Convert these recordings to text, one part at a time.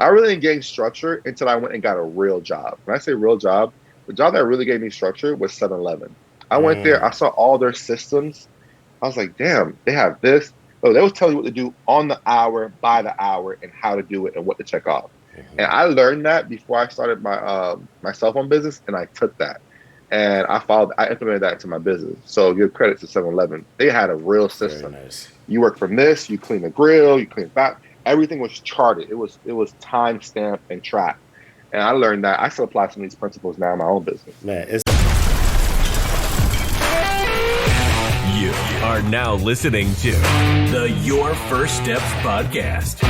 I really didn't gain structure until I went and got a real job. When I say real job, the job that really gave me structure was 7-Eleven. I went there, I Mm, saw all their systems. I was like, damn, they have this. Oh, they was telling you what to do on the hour, by the hour, and how to do it and what to check off. And I learned that before I started my cell phone business, and I took that and I implemented that into my business. So give credit to 7-Eleven. They had a real very system. nice. You work from this, you clean the grill, you clean the back. Everything was charted. It was time stamped and tracked. And I learned that I still apply some of these principles now in my own business. Man, it's You are now listening to the Your First Steps podcast.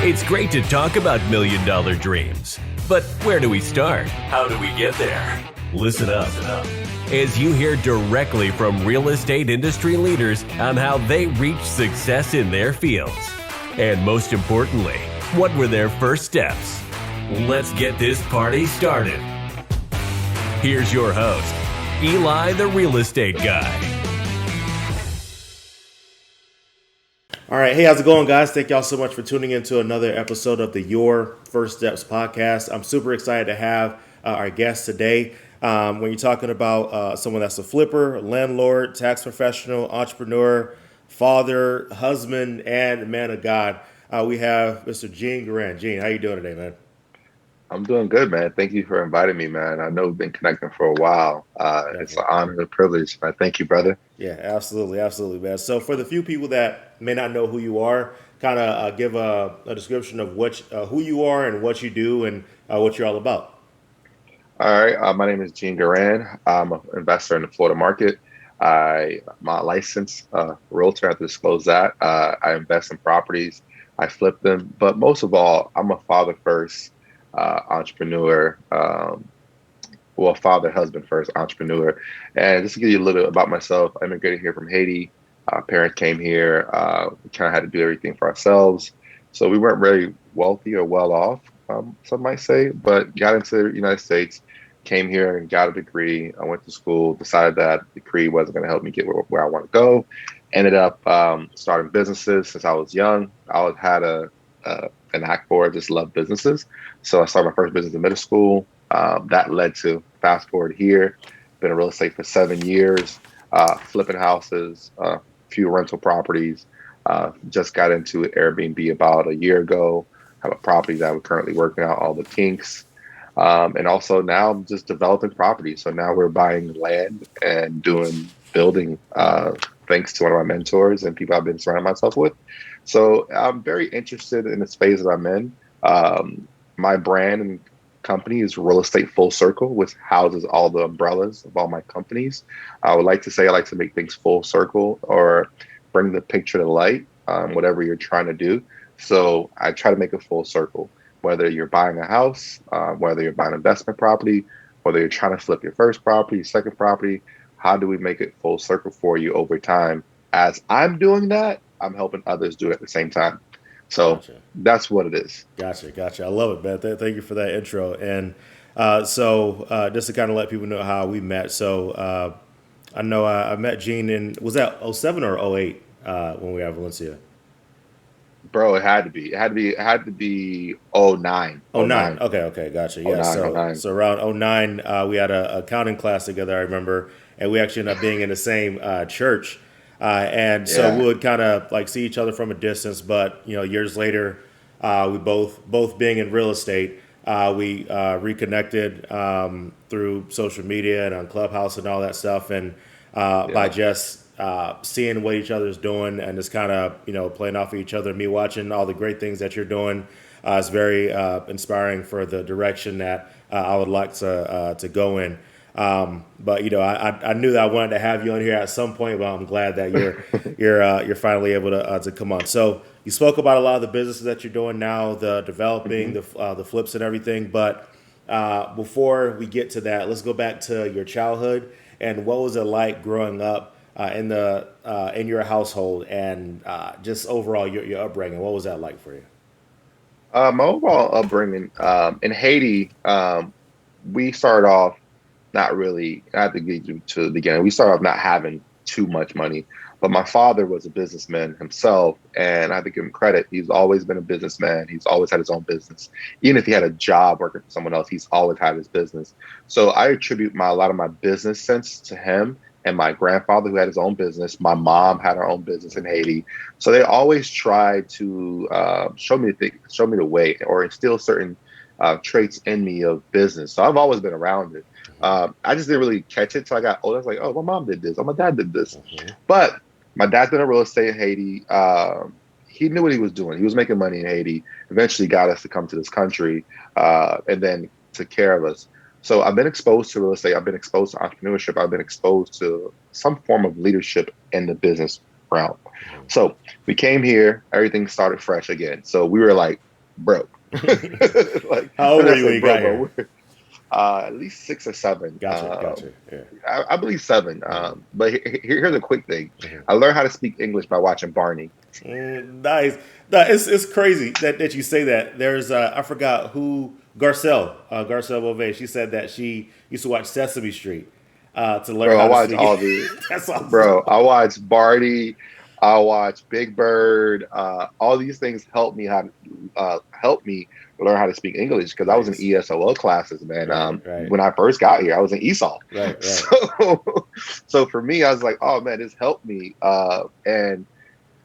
It's great to talk about $1 million dreams, but where do we start? How do we get there? Listen up as you hear directly from real estate industry leaders on how they reach success in their fields. And most importantly, what were their first steps? Let's get this party started. Here's your host, Eli the Real Estate Guy. all right. Hey, how's it going, guys? Thank y'all so much for tuning into another episode of the Your First Steps podcast. I'm super excited to have our guest today. When you're talking about someone that's a flipper, landlord, tax professional, entrepreneur, father, husband, and man of God, we have Mr. Jean Guirand. Jean, how you doing today, man? I'm doing good, man. Thank you for inviting me, man. I know we've been connecting for a while. It's an Definitely. honor and a privilege. I thank you, brother. Yeah, absolutely, absolutely, man. So, for the few people that may not know who you are, kind of give a description of who you are and what you do and what you're all about. All right. My name is Jean Guirand. I'm an investor in the Florida market. I'm a licensed realtor. I have to disclose that. I invest in properties. I flip them. But most of all, I'm a father first entrepreneur. Well, father, husband first entrepreneur. And just to give you a little bit about myself, I immigrated here from Haiti. Parents came here. We kind of had to do everything for ourselves. So we weren't very wealthy or well off, some might say, but got into the United States, came here and got a degree. I went to school, decided that degree wasn't going to help me get where I want to go. Ended up starting businesses since I was young. I always had an act for it, just love businesses. So I started my first business in middle school. That led to fast forward here. Been in real estate for 7 years, flipping houses, few rental properties. Just got into Airbnb about a year ago. Have a property that we're currently working out all the kinks. And also now I'm just developing properties. So now we're buying land and doing building, thanks to one of my mentors and people I've been surrounding myself with. So I'm very interested in the space that I'm in. My brand and company is Real Estate Full Circle, which houses all the umbrellas of all my companies. I would like to say I like to make things full circle or bring the picture to light, whatever you're trying to do. So I try to make a full circle, whether you're buying a house, whether you're buying investment property, whether you're trying to flip your first property, second property. How do we make it full circle for you over time? As I'm doing that, I'm helping others do it at the same time. So Gotcha. that's what it is. Gotcha. I love it, man. Thank you for that intro. And just to kind of let people know how we met. So I know I met Gene in, was that '07 or '08 when we were at Valencia? Bro, it had to be. It had to be '09. Oh nine. '09. Okay, gotcha. Yeah, '09. so '09. so around '09, we had a accounting class together, I remember, and we actually ended up being in the same church. And so we Yeah. would kind of like see each other from a distance, but years later, we both being in real estate, we reconnected through social media and on Clubhouse and all that stuff, and by Yeah. just seeing what each other's doing and just kind of playing off of each other. Me watching all the great things that you're doing is very inspiring for the direction that I would like to go in. But I knew that I wanted to have you on here at some point, but I'm glad that you're finally able to come on. So you spoke about a lot of the businesses that you're doing now, the developing, hmm the flips and everything. But before we get to that, let's go back to your childhood and what was it like growing up in your household and just overall your upbringing. What was that like for you? My overall upbringing in Haiti, we started off not really. I have to get you to the beginning. We started off not having too much money. But my father was a businessman himself, and I have to give him credit. He's always been a businessman. He's always had his own business. Even if he had a job working for someone else, he's always had his business. So I attribute a lot of my business sense to him and my grandfather, who had his own business. My mom had her own business in Haiti. So they always tried to show me the way, or instill certain traits in me of business. So I've always been around it. I just didn't really catch it till I got older. I was like, oh, my mom did this. Oh, my dad did this. But my dad's been in real estate in Haiti. He knew what he was doing. He was making money in Haiti. Eventually got us to come to this country, and then took care of us. So I've been exposed to real estate. I've been exposed to entrepreneurship. I've been exposed to some form of leadership in the business realm. So we came here. Everything started fresh again. So we were like broke. Like, How old were you when you got here? At least 6 or 7. Gotcha. Yeah. I believe 7. But here's a quick thing. I learned how to speak English by watching Barney. Nice. No, it's crazy that you say that. There's I forgot who, Garcelle Beauvais. She said that she used to watch Sesame Street to learn how to speak. I watch all the. That's awesome. Bro, I watch Barney. I watch Big Bird. All these things help me learn how to speak English, because I was in ESOL classes, man. Right. When I first got here, I was in ESOL. Right. So for me, I was like, oh man, this helped me. And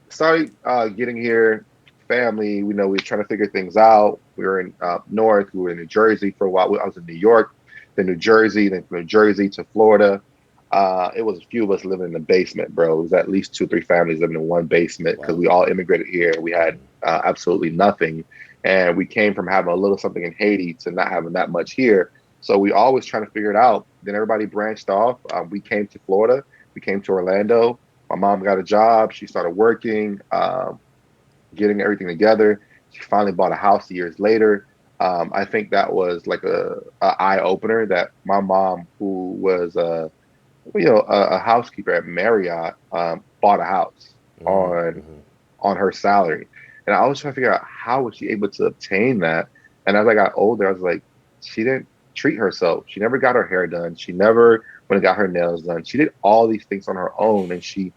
started getting here. Family, we were trying to figure things out. We were in North. We were in New Jersey for a while. I was in New York, then New Jersey, then from New Jersey to Florida. It was a few of us living in the basement, bro. It was at least 2 or 3 families living in one basement, because we all immigrated here. We had absolutely nothing. And we came from having a little something in Haiti to not having that much here. So we always trying to figure it out. Then everybody branched off. We came to Florida. We came to Orlando. My mom got a job. She started working, getting everything together. She finally bought a house years later. I think that was like a eye opener, that my mom, who was a housekeeper at Marriott, bought a house on her salary. And I was trying to figure out, how was she able to obtain that? And as I got older, I was like, she didn't treat herself. She never got her hair done. She never went and got her nails done. She did all these things on her own, and she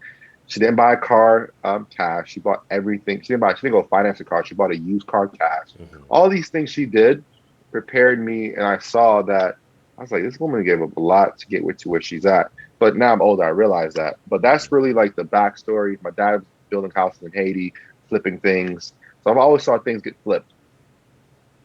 didn't buy a car cash. She bought everything. She didn't go finance a car. She bought a used car cash. All these things she did prepared me, and I saw that. I was like, this woman gave up a lot to get to where she's at. But now I'm older, I realize that. But that's really like the backstory. My dad was building houses in Haiti, flipping things. So I've always saw things get flipped.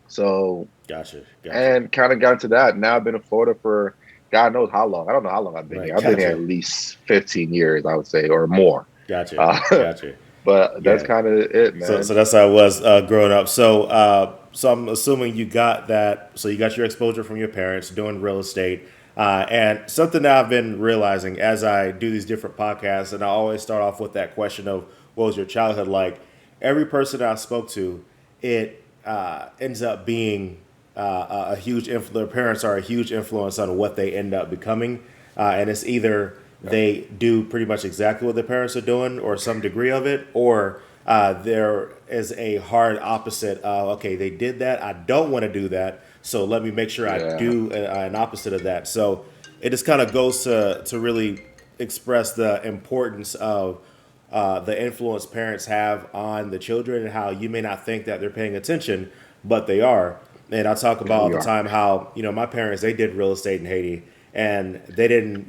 So Gotcha. And kind of got into that. Now I've been in Florida for God knows how long. I don't know how long I've been here. I've been here at least 15 years, I would say, or more. Gotcha. But that's kind of it, man. So that's how I was growing up. So I'm assuming you got that. So you got your exposure from your parents doing real estate. And something that I've been realizing as I do these different podcasts, and I always start off with that question of, what was your childhood like? Every person I spoke to, it ends up being a huge influence. Their parents are a huge influence on what they end up becoming. And it's either they do pretty much exactly what their parents are doing, or some degree of it, or there is a hard opposite of, okay, they did that, I don't want to do that, so let me make sure I do an opposite of that. So it just kind of goes to really express the importance of the influence parents have on the children, and how you may not think that they're paying attention, but they are. And I talk about the time how, my parents, they did real estate in Haiti, and they didn't,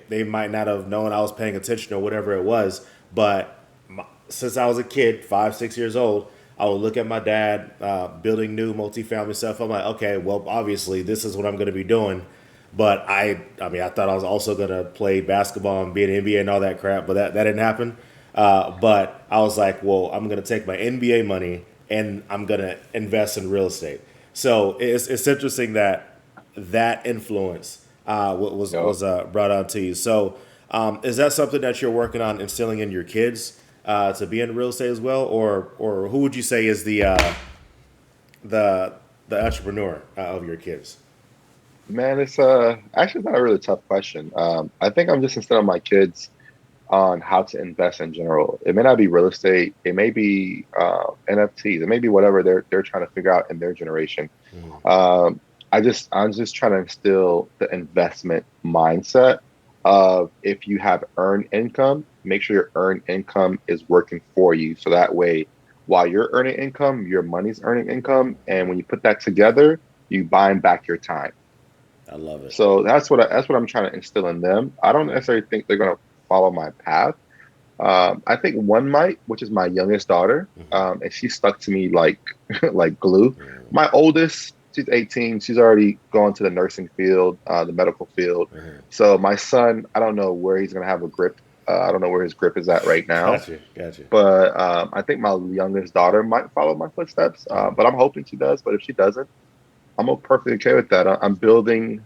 they might not have known I was paying attention or whatever it was. But since I was a kid, 5, 6 years old, I would look at my dad building new multifamily stuff. I'm like, okay, well, obviously this is what I'm going to be doing. But I thought I was also going to play basketball and be an NBA and all that crap, but that didn't happen. But I was like, well, I'm going to take my NBA money and I'm going to invest in real estate. So it's interesting that influence was brought on to you. So is that something that you're working on instilling in your kids to be in real estate as well, or who would you say is the entrepreneur of your kids? Man, it's actually not a really tough question. I think I'm just instilling my kids on how to invest in general. It may not be real estate. It may be NFTs. It may be whatever they're trying to figure out in their generation. I'm just trying to instill the investment mindset if you have earned income, make sure your earned income is working for you. So that way, while you're earning income, your money's earning income. And when you put that together, you buying back your time. I love it. So that's what I'm trying to instill in them. I don't necessarily think they're going to follow my path. I think one might, which is my youngest daughter, Hmm. and she stuck to me like like glue. Hmm. My oldest, she's 18. She's already gone to the nursing field, the medical field. Hmm. So my son, I don't know where he's gonna have a grip. I don't know where his grip is at right now. Gotcha, gotcha. But I think my youngest daughter might follow my footsteps. Hmm. But I'm hoping she does. But if she doesn't, perfectly okay with that. I'm building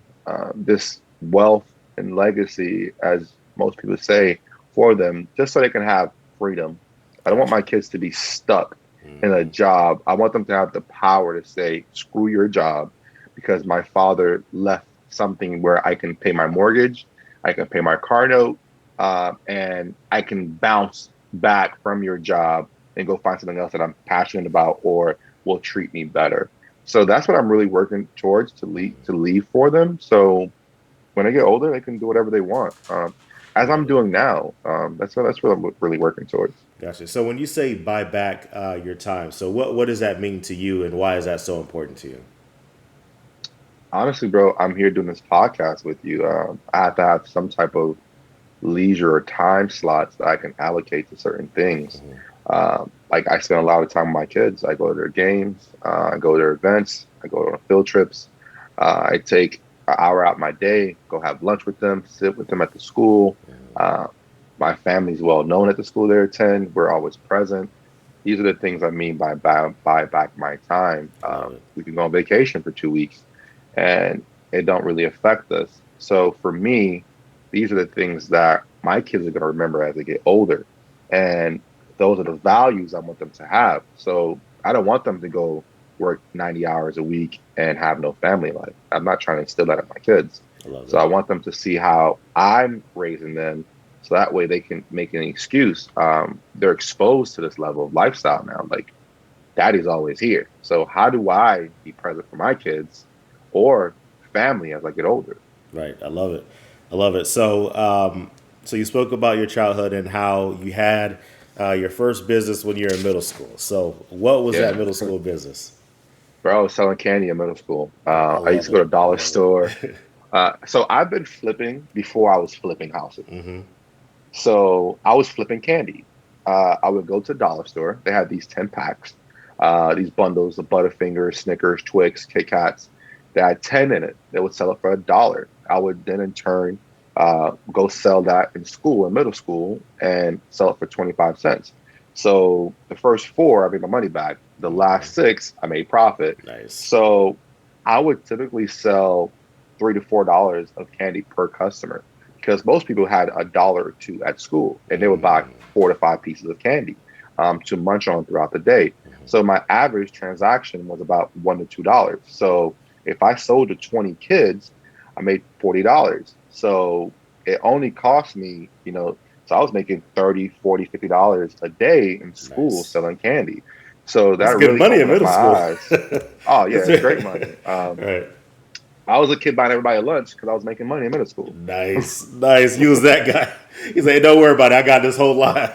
this wealth and legacy, as most people say, for them, just so they can have freedom. I don't want Gotcha. my kids to be stuck in a Hmm. job. I want them to have the power to say, screw your job, because my father left something where I can pay my mortgage, I can pay my car note, and I can bounce back from your job and go find something else that I'm passionate about or will treat me better. So that's what I'm really working towards to leave for them. So when they get older, they can do whatever they want, as I'm Love it. doing now. That's what I'm really working towards. Gotcha. So when you say buy back your time, so what does that mean to you, and why is that so important to you? Honestly, bro, I'm here doing this podcast with you. I have to have some type of leisure or time slots that I can allocate to certain things. Hmm. Like I spend a lot of time with my kids. I go to their games, I go to their events, I go on field trips. I take an hour out my day, go have lunch with them, sit with them at the school. Uh, my family's well known at the school they attend. We're always present. These are the things I mean by buy back my time. I love it. We can go on vacation for 2 weeks, and it don't really affect us. So for me, these are the things that my kids are going to remember as they get older, and those are the values I want them to have. So I don't want them to go work 90 hours a week and have no family life. I'm not trying to instill that in my kids. I love So it. I want them to see how I'm raising them, so that way they can make an excuse. They're exposed to this level of lifestyle now. Like daddy's always here. So how do I be present for my kids or family as I get older? Right. I love it. I love it. So you spoke about your childhood and how you had your first business when you were in middle school. So what was that Yeah. middle school business? Bro, I was selling candy in middle school. I I used love to go it. to I dollar love it. store. So I've been flipping before I was flipping houses. Hmm. So I was flipping candy. I would go to the dollar store. They had these 10 packs, these bundles of Butterfingers, Snickers, Twix, Kit Kats. They had 10 in it. They would sell it for $1. I would then in turn go sell that in school, in middle school, and sell it for 25 cents. So the first four, I made my money back. The Hmm. last six, I made profit. Nice. So I would typically sell $3 to $4 of candy per customer, because most people had $1 or $2 at school, and they would buy Mm. 4 to 5 pieces of candy to munch on throughout the day. So my average transaction was about $1 to $2. So if I sold to 20 kids, I made $40. So it only cost me, so I was making 30, 40, $50 a day in school Nice. selling candy. So That's that good really money in opened up middle my school. eyes. Oh yeah, That's it's great right. money. Right. I was a kid buying everybody lunch because I was making money in middle school. Nice. Nice. You was that guy. He's like, don't worry about it. I got this whole line.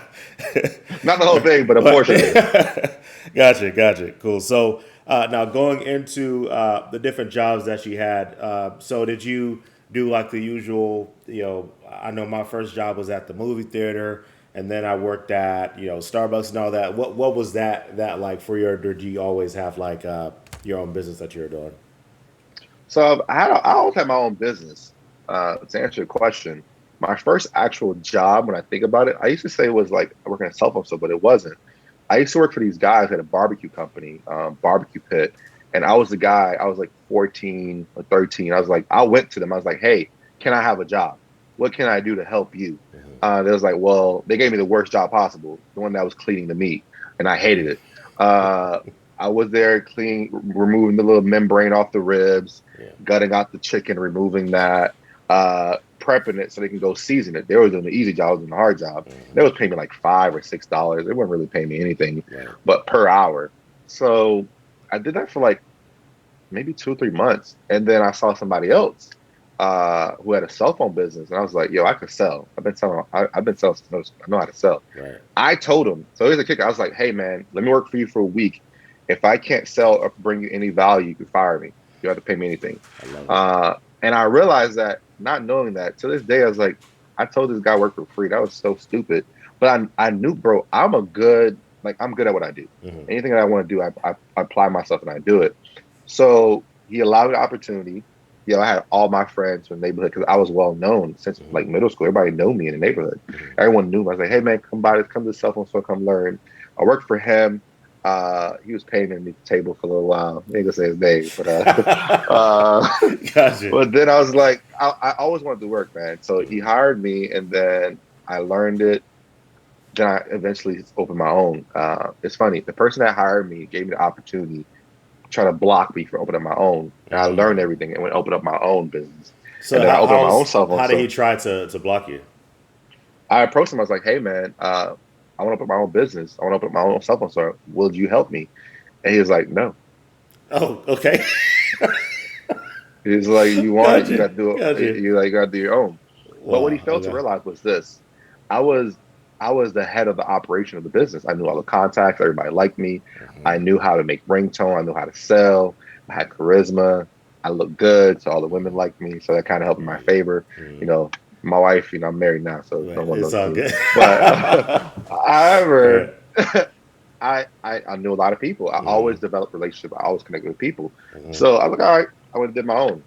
Not the whole thing, but a But portion of it. gotcha, gotcha. Cool. So now going into the different jobs that you had, so did you do like the usual? I know my first job was at the movie theater, and then I worked at Starbucks and all that. What was that like for your? Or did you always have like your own business that you were doing? So I always had my own business. To answer your question, my first actual job, when I think about it, I used to say it was like working at a cell phone store, but it wasn't. I used to work for these guys at a barbecue company, barbecue pit, and I was the guy. I was like 14 or 13. I was like, I went to them. I was like, hey, can I have a job? What can I do to help you? They was like, well, they gave me the worst job possible, the one that was cleaning the meat, and I hated it. Uh, I was there cleaning, removing the little membrane off the ribs, Yeah. gutting out the chicken, removing that, prepping it so they can go season it. They were doing the easy job, I was doing the hard job. They was paying me like $5 or $6. They weren't really paying me anything, Right. but per hour. So I did that for like maybe 2 or 3 months, and then I saw somebody else. who had a cell phone business, and I was like, "Yo, I could sell. I've been selling since middle school. I know how to sell." Right. I told him. So here's the kicker. I was like, "Hey, man, let me work for you for a week. If I can't sell or bring you any value, you can fire me. You have to pay me anything." I love it. And I realized that, not knowing that, to this day, I was like, I told this guy work for free. That was so stupid. But I knew, bro, I'm good at what I do. Hmm. Anything that I want to do, I apply myself and I do it. So he allowed me the opportunity. I had all my friends from the neighborhood because I was well known since like Hmm. middle school. Everybody knew me in the neighborhood. Hmm. Everyone knew me. I was like, "Hey, man, come by this, come to the cell phone store, come learn." I worked for him. He was paying me the table for a little while. I ain't gonna say his name, but uh, Gotcha. but then I was like, I always wanted to work, man. So he Hmm. hired me, and then I learned it. Then I eventually opened my own. It's funny. The person that hired me gave me the opportunity, trying to block me from opening my own. And I learned Mm. everything and went open up my own business. And So then I opened up my own cell phone how did he store. try to block you? I approached him. I was like, "Hey, man, I want to open my own business. I want to open my own cell phone store. Will you help me?" And he was like, "No." Oh, okay. He's like, "You want it? You Gotcha. got to do it. Gotcha. You got to do your own." But what he Wow. failed to Okay. realize was this: I was I was the head of the operation of the business. I knew all the contacts. Everybody liked me. I Hmm. knew how to make ringtone. I knew how to sell. I had charisma. I looked good, so all the women liked me. So that kind of helped in my Hmm. favor. You Hmm. know, my wife. I'm married now, so no Right. one It's loves all me. good. But Right. however, I knew a lot of people. I Hmm. always developed relationships. I always connected with people. Hmm. So I was like, all right, I went and did my own.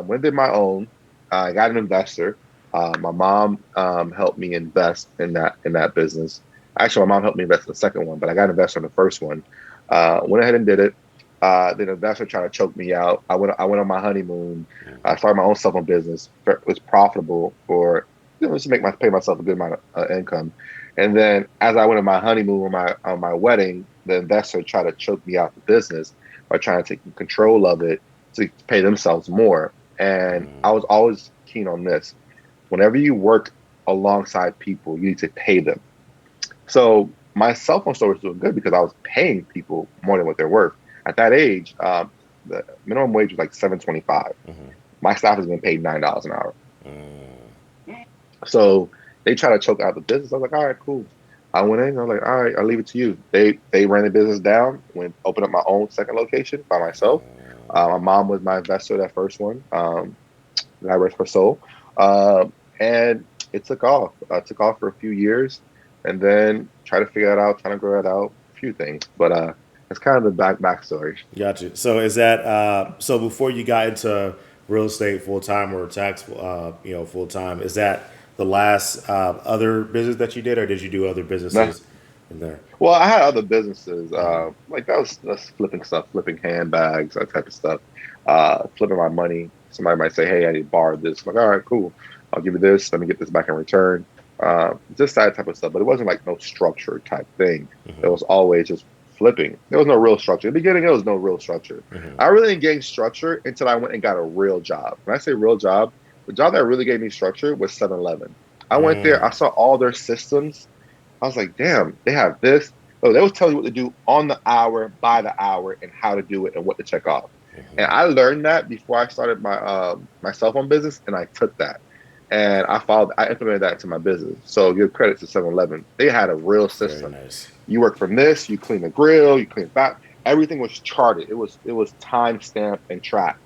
When I did my own, I got an investor. My mom helped me invest in that business. Actually, my mom helped me invest in the second one, but I got an investor in the first one. Went ahead and did it. The investor tried to choke me out. I went on my honeymoon. I started my own cell phone business. It was profitable for just to pay myself a good amount of income. And then as I went on my honeymoon on my wedding, the investor tried to choke me out the business by trying to take control of it to pay themselves more. And I was always keen on this. Whenever you work alongside people, you need to pay them. So my cell phone store was doing good because I was paying people more than what they're worth. At that age, the minimum wage was like 7.25. Hmm. My staff is being paid $9 an hour. Hmm. So they try to choke out the business. I was like, all right, cool. I went in. I was like, all right, I'll leave it to you. They ran the business down. Went opened up my own second location by myself. My mom was my investor that first one. That I rest her soul. And it took off. Took off for a few years, and then try to figure it out, trying to grow it out. A few things, but that's kind of the backstory. Gotcha. So is that so before you got into real estate full time or tax full time, is that the last other business that you did, or did you do other businesses in there? Well, I had other businesses, like that's flipping stuff, flipping handbags, that type of stuff, flipping my money. Somebody might say, "Hey, I need to borrow this." I'm like, all right, cool. I'll give you this. Let me get this back in return. Just that type of stuff. But it wasn't like no structure type thing. It was always just flipping. There was no real structure. In the beginning, there was no real structure. Hmm. I really didn't gain structure until I went and got a real job. When I say real job, the job that really gave me structure was 7-Eleven. I went there. I saw all their systems. I was like, damn, they have this. Oh, they will tell you what to do on the hour, by the hour, and how to do it and what to check off. And I learned that before I started my cell phone business, and I took that and I implemented that to my business. So give credit to 7-Eleven. They had a real Very system. nice. You work from this, you clean the grill, you clean the back. Everything was charted. It was time stamped and tracked.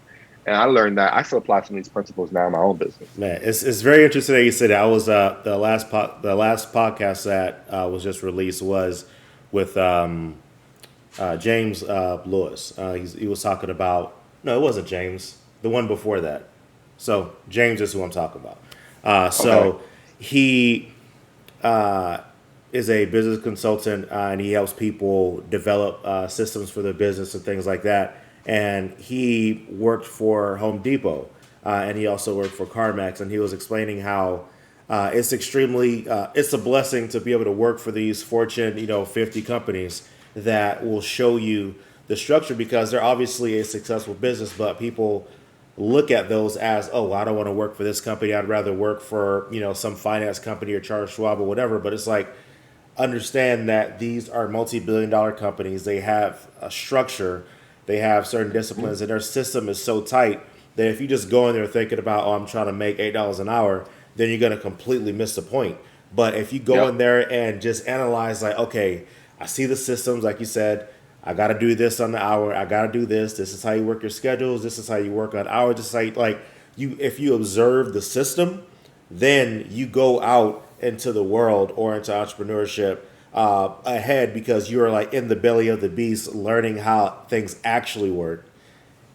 And I learned that I still apply some of these principles now in my own business. Man, it's very interesting that you said that. I was the last podcast that was just released was with James Lewis. He was talking about no, it wasn't James. The one before that. So James is who I'm talking about. Okay. So he is a business consultant and he helps people develop systems for their business and things like that. And he worked for Home Depot and he also worked for CarMax. And he was explaining how it's a blessing to be able to work for these Fortune 50 companies that will show you the structure because they're obviously a successful business, but people look at those as, oh, I don't want to work for this company. I'd rather work for, some finance company or Charles Schwab or whatever. But it's like, understand that these are multi-billion dollar companies. They have a structure. They have certain disciplines and their system is so tight that if you just go in there thinking about, oh, I'm trying to make $8 an hour, then you're going to completely miss the point. But if you go Yep. in there and just analyze, like, okay, I see the systems, like you said, I got to do this on the hour. I got to do this. This is how you work your schedules. This is how you work on hours. This is how you, like, if you observe the system, then you go out into the world or into entrepreneurship ahead, because you're like in the belly of the beast, learning how things actually work.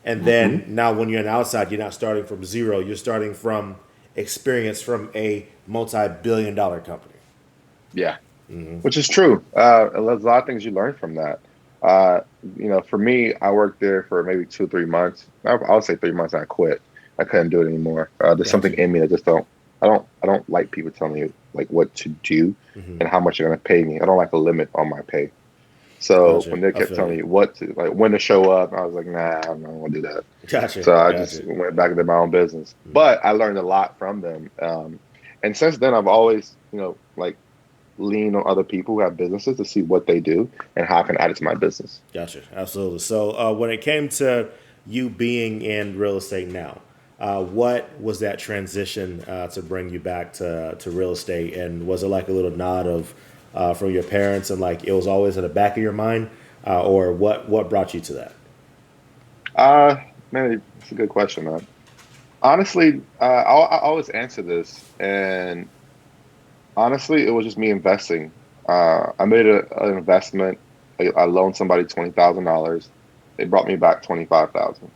And Hmm. then now when you're on the outside, you're not starting from zero. You're starting from experience from a multi-billion-dollar company. Yeah, which is true. And there's a lot of things you learn from that. Uh, for me, I worked there for maybe 2, 3 months. I would say 3 months. And I quit. I couldn't do it anymore. There's something Gotcha. in me that just don't. I don't like people telling me like what to do and how much they're gonna pay me. I don't like a limit on my pay. So Gotcha. when they I kept feel telling you. me what to, like when to show up, I was like, nah, I'm not gonna do that. Gotcha. So I just Gotcha. went back into my own business. But I learned a lot from them. And since then, I've always, like lean on other people who have businesses to see what they do and how I can add it to my business. Gotcha. Absolutely. So when it came to you being in real estate now, what was that transition to bring you back to real estate? And was it like a little nod of from your parents, and like it was always in the back of your mind, or what brought you to that? Uh, Man, it's a good question, man. Honestly, I always answer this, and honestly, it was just me investing. I made an investment. I loaned somebody $20,000. They brought me back 25,000,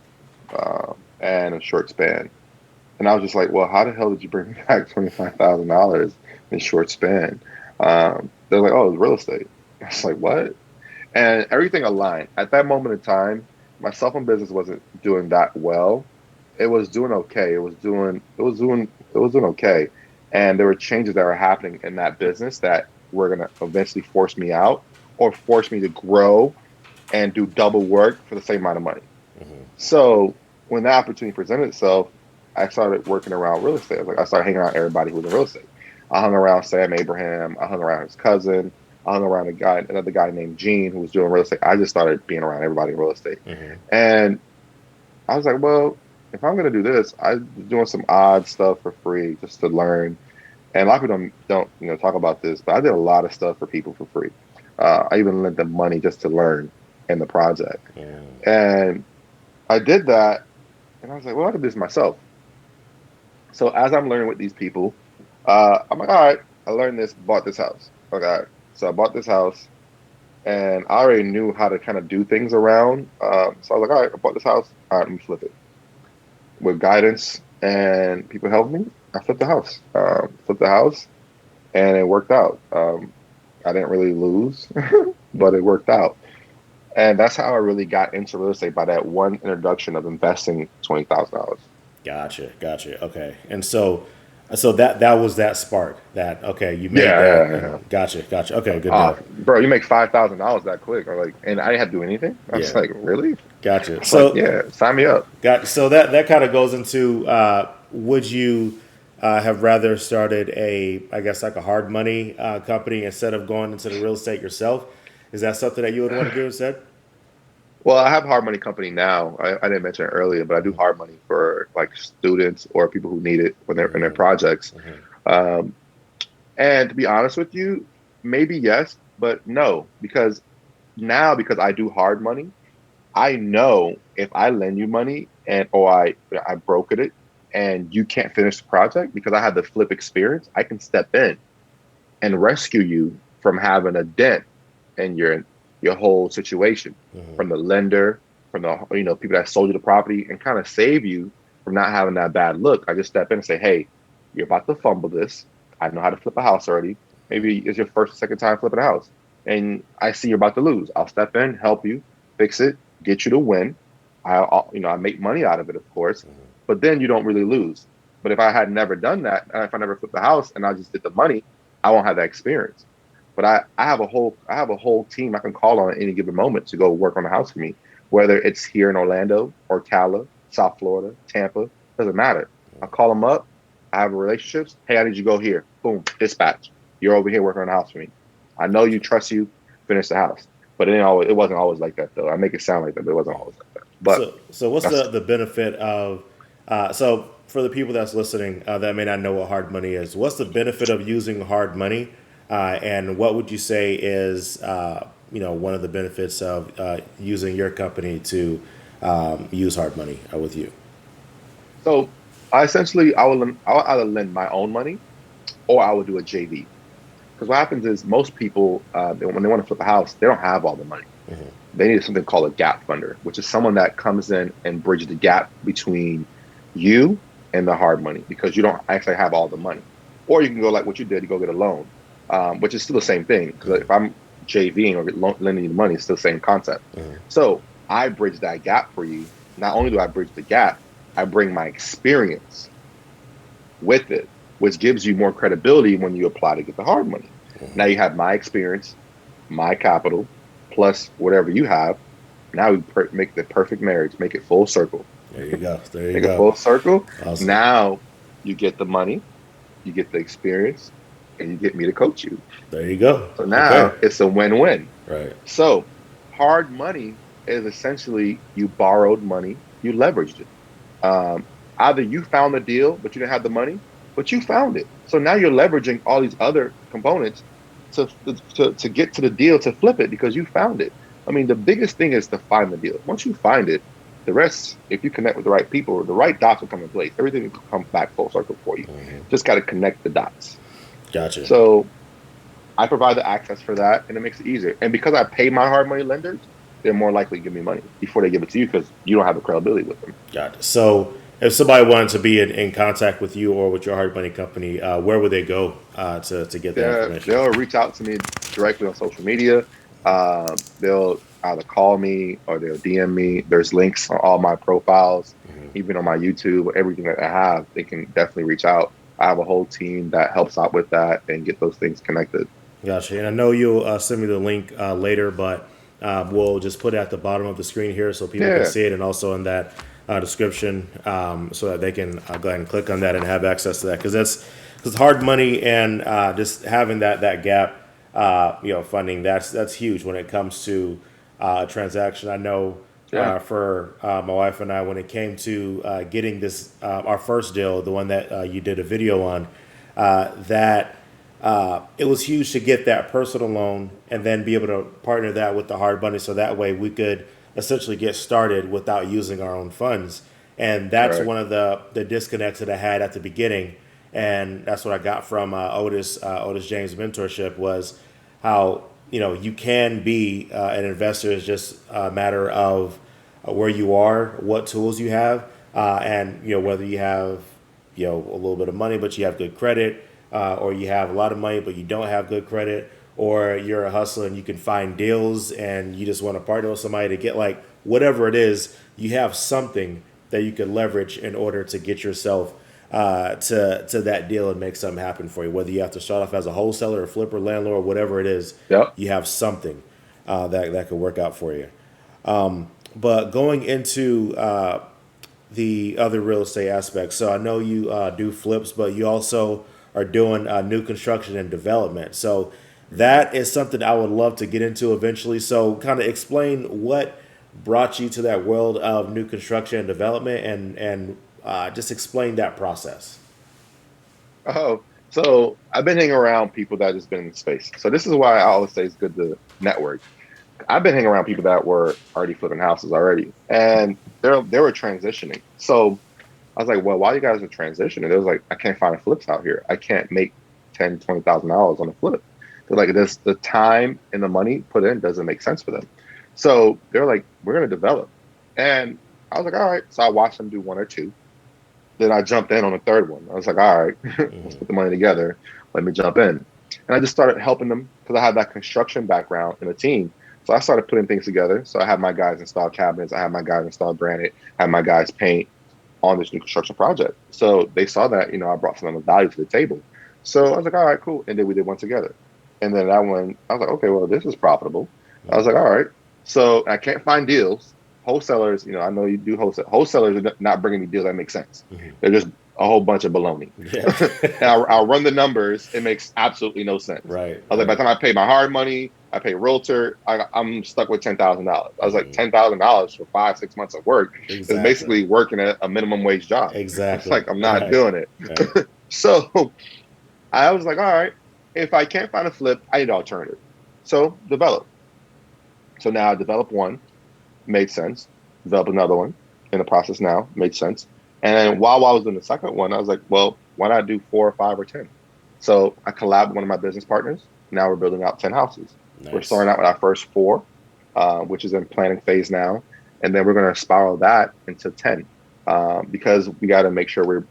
and a short span. And I was just like, well, how the hell did you bring me back $25,000 in a short span? They're like, oh, it was real estate. I was like, what? And everything aligned. At that moment in time, my cell phone business wasn't doing that well. It was doing okay. It was doing okay. And there were changes that were happening in that business that were gonna eventually force me out or force me to grow and do double work for the same amount of money. So when that opportunity presented itself, I started working around real estate. I started hanging around everybody who was in real estate. I hung around Sam Abraham. I hung around his cousin. I hung around another guy named Gene who was doing real estate. I just started being around everybody in real estate. And I was like, well, if I'm gonna do this, I'm doing some odd stuff for free just to learn. And a lot of people don't talk about this, but I did a lot of stuff for people for free. I even lent them money just to learn in the project. Yeah. And I did that, and I was like, well, I can do this myself. So as I'm learning with these people, I'm like, all right, I learned this, bought this house. Okay, so I bought this house, and I already knew how to kind of do things around. So I was like, all right, I bought this house. All right, let me flip it. With guidance and people helped me, I flipped the house. Flipped the house, and it worked out. I didn't really lose, but it worked out. And that's how I really got into real estate by that one introduction of investing $20,000. Gotcha, gotcha. Okay, and so that was that spark. That okay, you Yeah, made that, yeah, yeah. and gotcha. Okay, good deal. Bro, you make $5,000 that quick. Or like, and I didn't have to do anything. I was Yeah, like, really? gotcha. It's like, So yeah, sign me up. that kind of goes into would you have rather started a, I guess, like a hard money company instead of going into the real estate yourself? Is that something that you would want to do instead? Well, I have hard money company now. I didn't mention it earlier, but I do hard money for like students or people who need it when they're in their projects. Um, and to be honest with you, maybe yes, but no, because I do hard money, I know if I lend you money or I brokered it and you can't finish the project because I had the flip experience, I can step in and rescue you from having a dent in your whole situation, from the lender, from the people that sold you the property, and kind of save you from not having that bad look. I just step in and say, hey, you're about to fumble this. I know how to flip a house already. Maybe it's your first or second time flipping a house, and I see you're about to lose. I'll step in, help you, fix it, get you to win. I make money out of it, of course, but then you don't really lose. But if I had never done that, and if I never flipped the house and I just did the money, I won't have that experience. But I have a whole team I can call on at any given moment to go work on the house for me, whether it's here in Orlando or Cala, South Florida, Tampa, doesn't matter. I call them up. I have relationships. Hey, I need you to go here. Boom, dispatch. You're over here working on the house for me. I know you, trust you, finish the house. But it wasn't always like that though. I make it sound like that, but it wasn't always like that. But So what's that's the benefit of So for the people that's listening that may not know what hard money is, what's the benefit of using hard money, and what would you say is one of the benefits of using your company to use hard money with you? So I essentially, I will either lend my own money or I will do a JV. Because what happens is most people, when they want to flip a house, they don't have all the money. Hmm. They need something called a gap funder, which is someone that comes in and bridges the gap between you and the hard money because you don't actually have all the money. Or you can go like what you did, you go get a loan, which is still the same thing. Because if I'm JVing or lending you the money, it's still the same concept. Hmm. So I bridge that gap for you. Not only do I bridge the gap, I bring my experience with it, which gives you more credibility when you apply to get the hard money. Now you have my experience, my capital, plus whatever you have. Now we make the perfect marriage, make it full circle. There you go. There you Make it go. full circle. Awesome. Now you get the money, you get the experience, and you get me to coach you. There you go. So now Okay. it's a win-win. Right. So hard money is essentially you borrowed money, you leveraged it. Either you found the deal, but you didn't have the money, but you found it. So now you're leveraging all these other components to get to the deal to flip it because you found it. I mean, the biggest thing is to find the deal. Once you find it, the rest, if you connect with the right people, the right dots will come in place. Everything will come back full circle for you. Hmm. Just got to connect the dots. Gotcha. So I provide the access for that, and it makes it easier. And because I pay my hard money lenders, they're more likely to give me money before they give it to you because you don't have the credibility with them. Gotcha. So if somebody wanted to be in contact with you or with your hard money company, where would they go to get that information? They'll reach out to me directly on social media. They'll either call me or they'll DM me. There's links on all my profiles, even on my YouTube, everything that I have. They can definitely reach out. I have a whole team that helps out with that and get those things connected. Gotcha. And I know you'll send me the link later, but we'll just put it at the bottom of the screen here so people can Yeah. see it, and also in that description so that they can go ahead and click on that and have access to that. Because hard money and just having that gap, funding, that's huge when it comes to a transaction. I know Yeah. for my wife and I, when it came to getting this, our first deal, the one that you did a video on, that it was huge to get that personal loan and then be able to partner that with the hard money so that way we could essentially get started without using our own funds. And that's Right. one of the disconnects that I had at the beginning. And that's what I got from Otis James mentorship was how, you can be an investor. It's just a matter of where you are, what tools you have, and, whether you have, a little bit of money, but you have good credit, or you have a lot of money, but you don't have good credit, or you're a hustler and you can find deals and you just want to partner with somebody to get like whatever it is, you have something that you can leverage in order to get yourself to that deal and make something happen for you. Whether you have to start off as a wholesaler or flipper, landlord, whatever it is, Yep. you have something that could work out for you. But going into the other real estate aspects, so I know you do flips, but you also are doing new construction and development. So that is something I would love to get into eventually. So kind of explain what brought you to that world of new construction and development, and just explain that process. Oh, so I've been hanging around people that just been in the space. So this is why I always say it's good to network. I've been hanging around people that were already flipping houses already, and they were transitioning. So I was like, well, while you guys are transitioning, they was like, I can't find flips out here. I can't make $10,000, $20,000 on a flip. They're like, this the time and the money put in doesn't make sense for them. So they're like, we're gonna develop. And I was like, all right. So I watched them do one or two. Then I jumped in on the third one. I was like, all right, let's put the money together. Let me jump in. And I just started helping them because I had that construction background in a team. So I started putting things together. So I had my guys install cabinets. I had my guys install granite. I had my guys paint on this new construction project. So they saw that, I brought some value to the table. So I was like, all right, cool. And then we did one together. And then that one, I was like, okay, well, this is profitable. I was like, all right. So I can't find deals. Wholesalers, I know you do wholesale. Wholesalers are not bringing me deals that make sense. Mhm. They're just a whole bunch of baloney. Yeah. And I'll run the numbers. It makes absolutely no sense. Right. I was like, by Right. the time I pay my hard money, I pay realtor, I'm stuck with $10,000. I was like, Mhm. $10,000 for 5, 6 months of work is Exactly. basically working at a minimum wage job. It's Exactly. like I'm not Right. doing it. Right. So I was like, all right, if I can't find a flip, I need an alternative. So develop. So now I developed one, made sense. Develop another one in the process now, made sense. And then while I was doing the second one, I was like, well, why not do 4 or 5 or 10? So I collabed with one of my business partners. Now we're building out 10 houses. We're Nice. starting out with our first four, which is in planning phase now. And then we're going to spiral that into 10 because we got to make sure we're,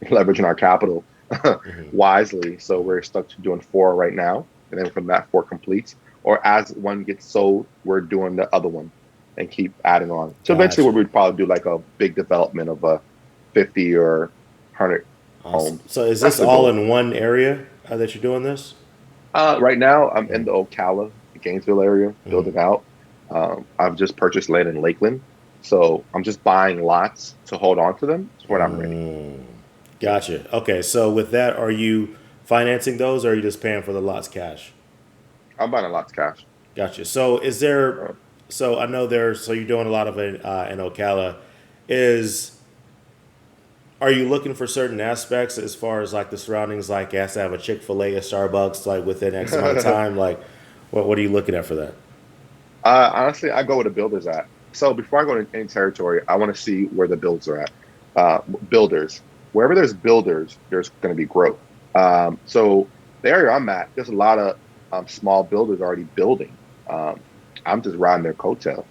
leveraging our capital Hmm. wisely. So we're stuck to doing four right now. And then from that, four completes. Or as one gets sold, we're doing the other one and keep adding on. So eventually, what Gotcha. we'd probably do like a big development of a 50 or 100 Awesome. homes. So is That's this the all goal. in one area that you're doing this? Right now, I'm in Mm. the Ocala, Gainesville area, Mhm. building out. I've just purchased land in Lakeland, so I'm just buying lots to hold on to them when I'm ready. Mm. Gotcha. Okay. So with that, are you financing those, or are you just paying for the lots cash? I'm buying a lots cash. Gotcha. So is there? Uh, So I know there's. So you're doing a lot of it in Ocala. Is Are you looking for certain aspects as far as like the surroundings, like it has to have a Chick-fil-A, a Starbucks, like within X amount of time? Like, what are you looking at for that? Honestly, I go where the builders at. So before I go into any territory, I want to see where the builds are at. Builders, wherever there's builders, there's going to be growth. So the area I'm at, there's a lot of small builders already building. Um, I'm just riding their coattail.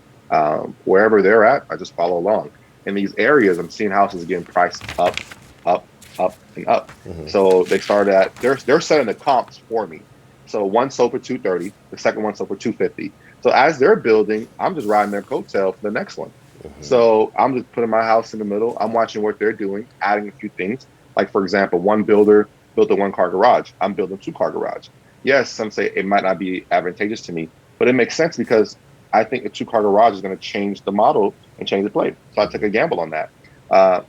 Wherever they're at, I just follow along. In these areas, I'm seeing houses getting priced up, up, up, and up. Hmm. So they started at they're setting the comps for me. So one sold for 230, the second one sold for 250. So as they're building, I'm just riding their coattail for the next one. Hmm. So I'm just putting my house in the middle. I'm watching what they're doing, adding a few things. Like for example, one builder built a 1 car garage. I'm building 2 car garage. Yes, some say it might not be advantageous to me, but it makes sense because I think a 2 car garage is going to change the model and change the play. So I took a gamble on that.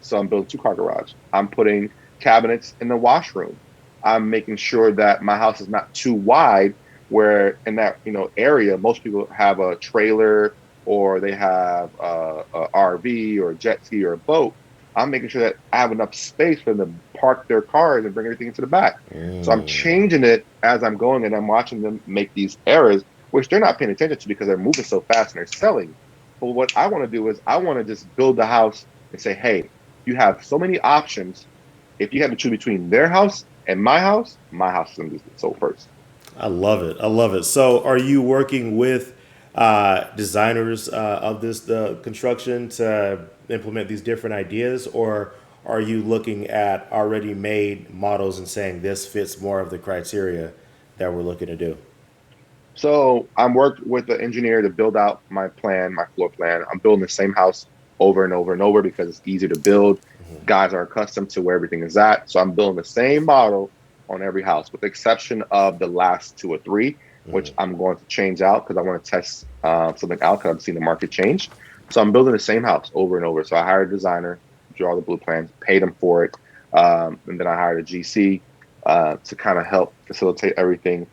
So I'm building 2 car garage. I'm putting cabinets in the washroom. I'm making sure that my house is not too wide where in that area most people have a trailer or they have a RV or a jet ski or a boat. I'm making sure that I have enough space for them to park their cars and bring everything into the back. So I'm Mm. changing it as I'm going and I'm watching them make these errors, which they're not paying attention to because they're moving so fast and they're selling. But what I want to do is I want to just build the house and say, hey, you have so many options. If you have to choose between their house and my house is going to be sold first. I love it. I love it. So, are you working with designers of this the construction to implement these different ideas, or are you looking at already made models and saying this fits more of the criteria that we're looking to do? So I'm worked with the engineer to build out my plan, my floor plan. I'm building the same house over and over and over because it's easier to build. Guys are accustomed to where everything is at. So I'm building the same model on every house, with the exception of the last 2 or 3, which I'm going to change out because I want to test something out because I've seen the market change. So I'm building the same house over and over. So I hired a designer, draw the blue plans, paid him for it. And then I hired a GC to kind of help facilitate everything.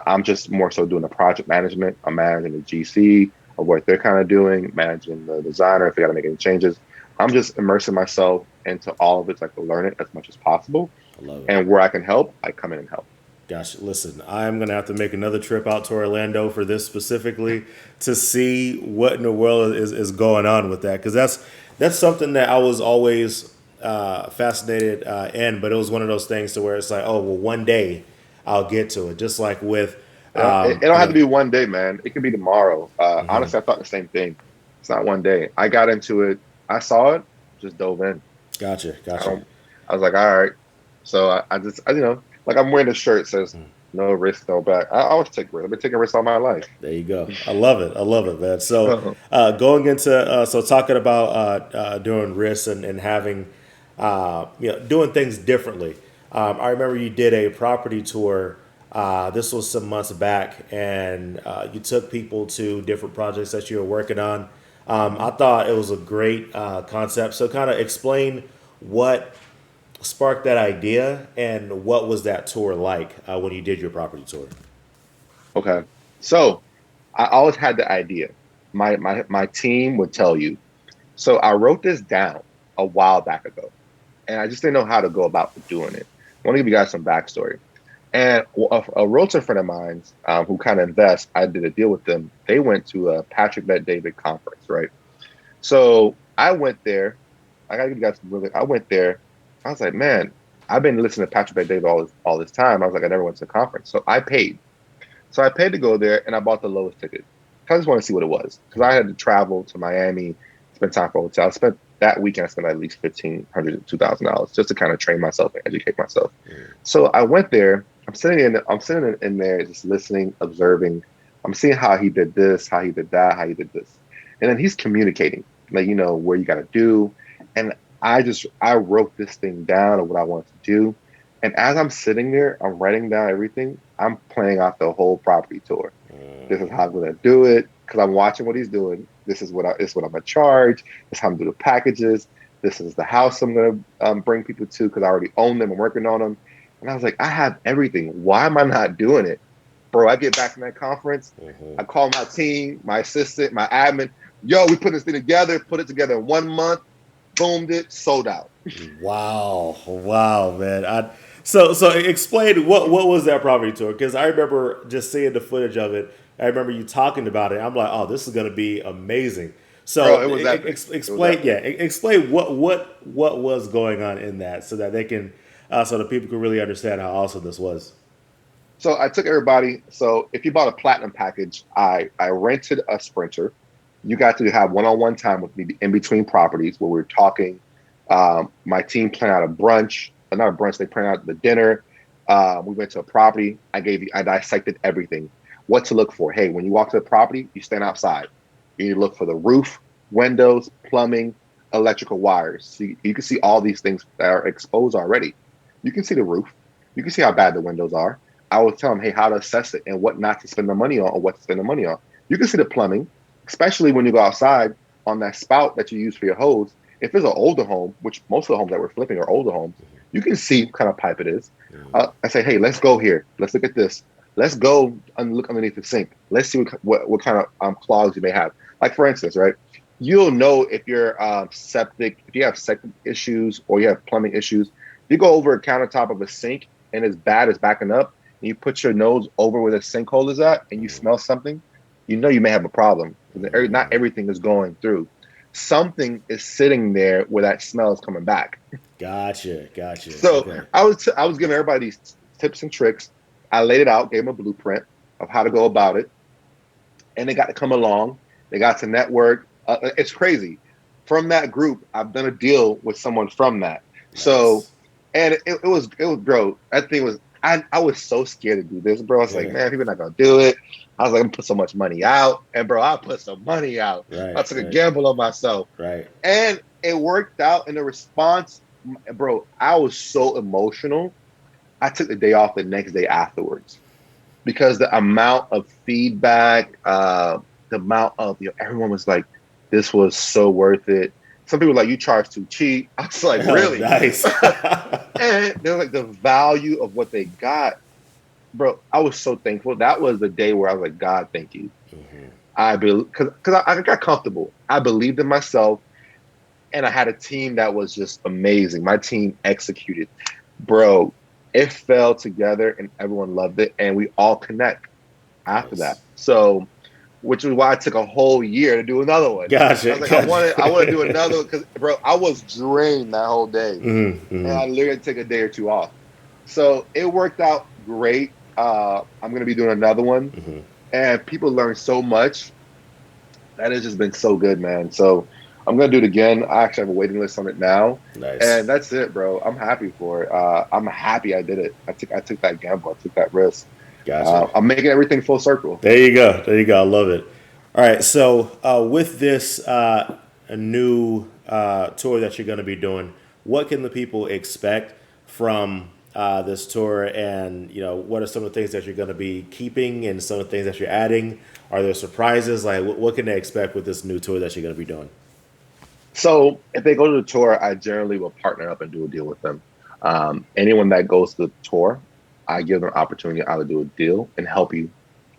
I'm just more so doing the project management. I'm managing the GC of what they're kind of doing, managing the designer if they got to make any changes. I'm just immersing myself into all of it so I can learn it as much as possible. I love it. And where I can help, I come in and help. Gosh, listen, I'm gonna have to make another trip out to Orlando for this specifically to see what in the world is going on with that, because that's something that I was always fascinated in, but it was one of those things to where it's like, oh well, one day I'll get to it. Just like with, It don't have to be one day, man. It can be tomorrow. mhm. Honestly, I thought the same thing. It's not one day. I got into it. I saw it, just dove in. Gotcha, I gotcha. don't. I was like, all right. So I just, like I'm wearing a shirt that says no risk, no back. I always take risks. I've been taking risks all my life. There you go. I love it. I love it, man. So, going into so talking about doing risks and having doing things differently. I remember you did a property tour. This was some months back, and you took people to different projects that you were working on. I thought it was a great concept. So, kind of explain what sparked that idea, and what was that tour like when you did your property tour? Okay. So I always had the idea. My team would tell you. So I wrote this down a while back ago, and I just didn't know how to go about doing it. I want to give you guys some backstory. And a realtor friend of mine who kind of invests, I did a deal with them. They went to a Patrick Bet David conference, right? So I went there. I gotta give you guys some really. I went there. I was like, man, I've been listening to Patrick Bet David all this time. I was like, I never went to a conference, so I paid. So I paid to go there, and I bought the lowest ticket. I just want to see what it was because I had to travel to Miami, spend time for a hotel. I spent that weekend. I spent at least $1,500 to $2,000 just to kind of train myself and educate myself. So I went there. I'm sitting in there, just listening, observing. I'm seeing how he did this, how he did that, how he did this, and then he's communicating, like where you got to do. And I wrote this thing down of what I want to do. And as I'm sitting there, I'm writing down everything. I'm planning out the whole property tour. This is how I'm gonna do it because I'm watching what he's doing. This is what I'm gonna charge. This is how I'm gonna do the packages. This is the house I'm gonna bring people to because I already own them. I'm working on them. And I was like, I have everything. Why am I not doing it, bro? I get back from that conference. I call my team, my assistant, my admin. Yo, we put this thing together. Put it together in 1 month. Boomed it. Sold out. Wow, man. So explain what was that property tour? Because I remember just seeing the footage of it. I remember you talking about it. I'm like, oh, this is going to be amazing. So Bro, it was epic. Explain, explain what was going on in that, so that they can, so that people can really understand how awesome this was. So I took everybody. So if you bought a platinum package, I rented a Sprinter. You got to have one-on-one time with me in between properties where we were talking. My team planned out a brunch, not a brunch. They planned out the dinner. We went to a property. I dissected everything. What to look for. Hey, when you walk to the property, you stand outside. You need to look for the roof, windows, plumbing, electrical wires. So you can see all these things that are exposed already. You can see the roof. You can see how bad the windows are. I will tell them, hey, how to assess it and what not to spend the money on or what to spend the money on. You can see the plumbing, especially when you go outside on that spout that you use for your hose. If it's an older home, which most of the homes that we're flipping are older homes, you can see what kind of pipe it is. I say, hey, let's go here. Let's look at this. Let's go and look underneath the sink. Let's see what kind of clogs you may have. Like, for instance, right? You'll know if you're septic, if you have septic issues or you have plumbing issues. If you go over a countertop of a sink and it's bad, it's backing up, and you put your nose over where the sinkhole is at and you smell something, you know you may have a problem. Not everything is going through. Something is sitting there where that smell is coming back. Gotcha. So okay. I was giving everybody these tips and tricks. I laid it out, gave them a blueprint of how to go about it, and they got to come along. They got to network. It's crazy. From that group, I've done a deal with someone from that. Nice. So, and it was bro. That thing was. I was so scared to do this, bro. I was like, man, people are not gonna do it. I was like, I'm gonna put so much money out, and bro, I put some money out. I took a gamble on myself, and it worked out. And the response, bro, I was so emotional. I took the day off the next day afterwards because the amount of feedback, the amount of everyone was like, this was so worth it. Some people were like, you charge too cheap. I was like, really? Nice. And they're like, the value of what they got, bro. I was so thankful. That was the day where I was like, God, thank you. I believe because I got comfortable. I believed in myself, and I had a team that was just amazing. My team executed, bro. It fell together, and everyone loved it, and we all connect after that. So, which is why I took a whole year to do another one. Gotcha. I was like, I want to do another one because, bro, I was drained that whole day, and I literally took a day or two off. So it worked out great. I'm going to be doing another one, and people learn so much. That has just been so good, man. So I'm going to do it again. I actually have a waiting list on it now. Nice. And that's it, bro. I'm happy for it. I'm happy I did it. I took that gamble. I took that risk. Gotcha. I'm making everything full circle. There you go. I love it. All right. So with this a new tour that you're going to be doing, what can the people expect from this tour? And, what are some of the things that you're going to be keeping and some of the things that you're adding? Are there surprises? Like, what can they expect with this new tour that you're going to be doing? So if they go to the tour, I generally will partner up and do a deal with them. Anyone that goes to the tour, I give them an opportunity to either do a deal and help you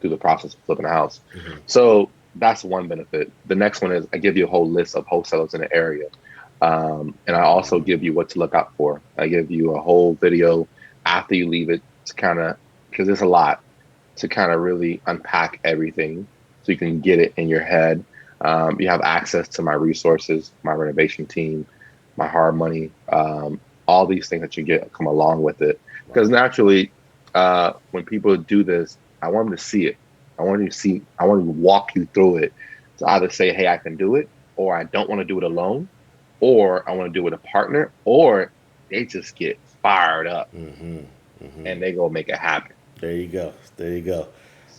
through the process of flipping a house. Hmm. So that's one benefit. The next one is I give you a whole list of wholesalers in the area. And I also give you what to look out for. I give you a whole video after you leave it to kind of, because it's a lot, to kind of really unpack everything so you can get it in your head. You have access to my resources, my renovation team, my hard money, all these things that you get come along with it. Because naturally, when people do this, I want them to see it. I want to walk you through it to either say, hey, I can do it, or I don't want to do it alone, or I want to do it with a partner, or they just get fired up Hmm. Hmm. and they go make it happen. There you go. There you go.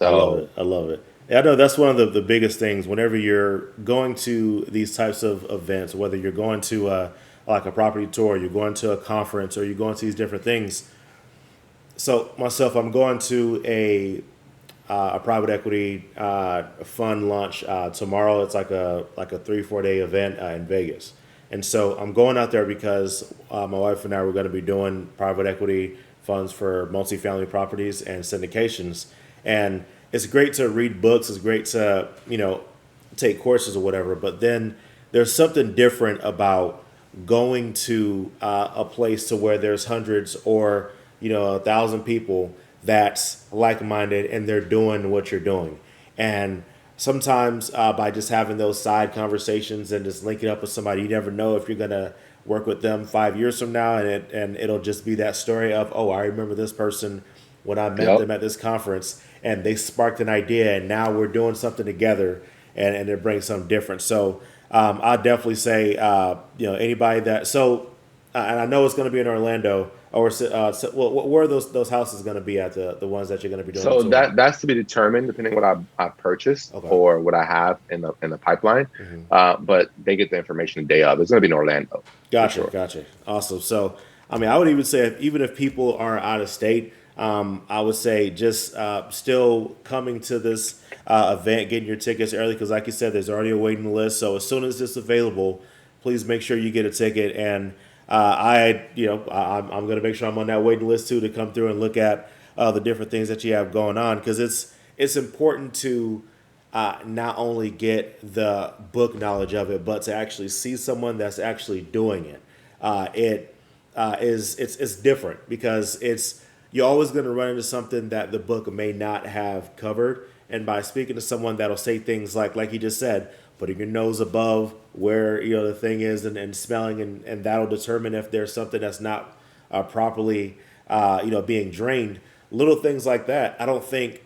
I love it. So, I love it. Yeah, I know that's one of the biggest things whenever you're going to these types of events, whether you're going to like a property tour, you're going to a conference, or you're going to these different things. So myself, I'm going to a private equity fund launch tomorrow. It's like a 3 4 day event in Vegas, and so I'm going out there because my wife and I were going to be doing private equity funds for multifamily properties and syndications, and it's great to read books. It's great to take courses or whatever, but then there's something different about going to a place to where there's hundreds or 1,000 people that's like-minded and they're doing what you're doing. And sometimes by just having those side conversations and just linking up with somebody, you never know if you're gonna work with them 5 years from now, and it'll just be that story of, oh, I remember this person when I met yep. them at this conference and they sparked an idea and now we're doing something together, and it brings something different. So I'll definitely say anybody that and I know it's going to be in Orlando. Or where are those houses going to be at, the ones that you're going to be doing the So tour? that's to be determined depending what I purchased Okay. or what I have in the pipeline. Hmm. But they get the information the day of. It's going to be in Orlando for Gotcha, sure. gotcha. Awesome. So, I mean, I would even say even if people are out of state, I would say just still coming to this event, getting your tickets early, because like you said, there's already a waiting list. So as soon as it's available, please make sure you get a ticket. And I'm going to make sure I'm on that waiting list too to come through and look at the different things that you have going on, because it's important to not only get the book knowledge of it, but to actually see someone that's actually doing it. It's different because you're always going to run into something that the book may not have covered, and by speaking to someone that'll say things like you just said, putting your nose above where the thing is, and smelling, and that'll determine if there's something that's not properly being drained. Little things like that. I don't think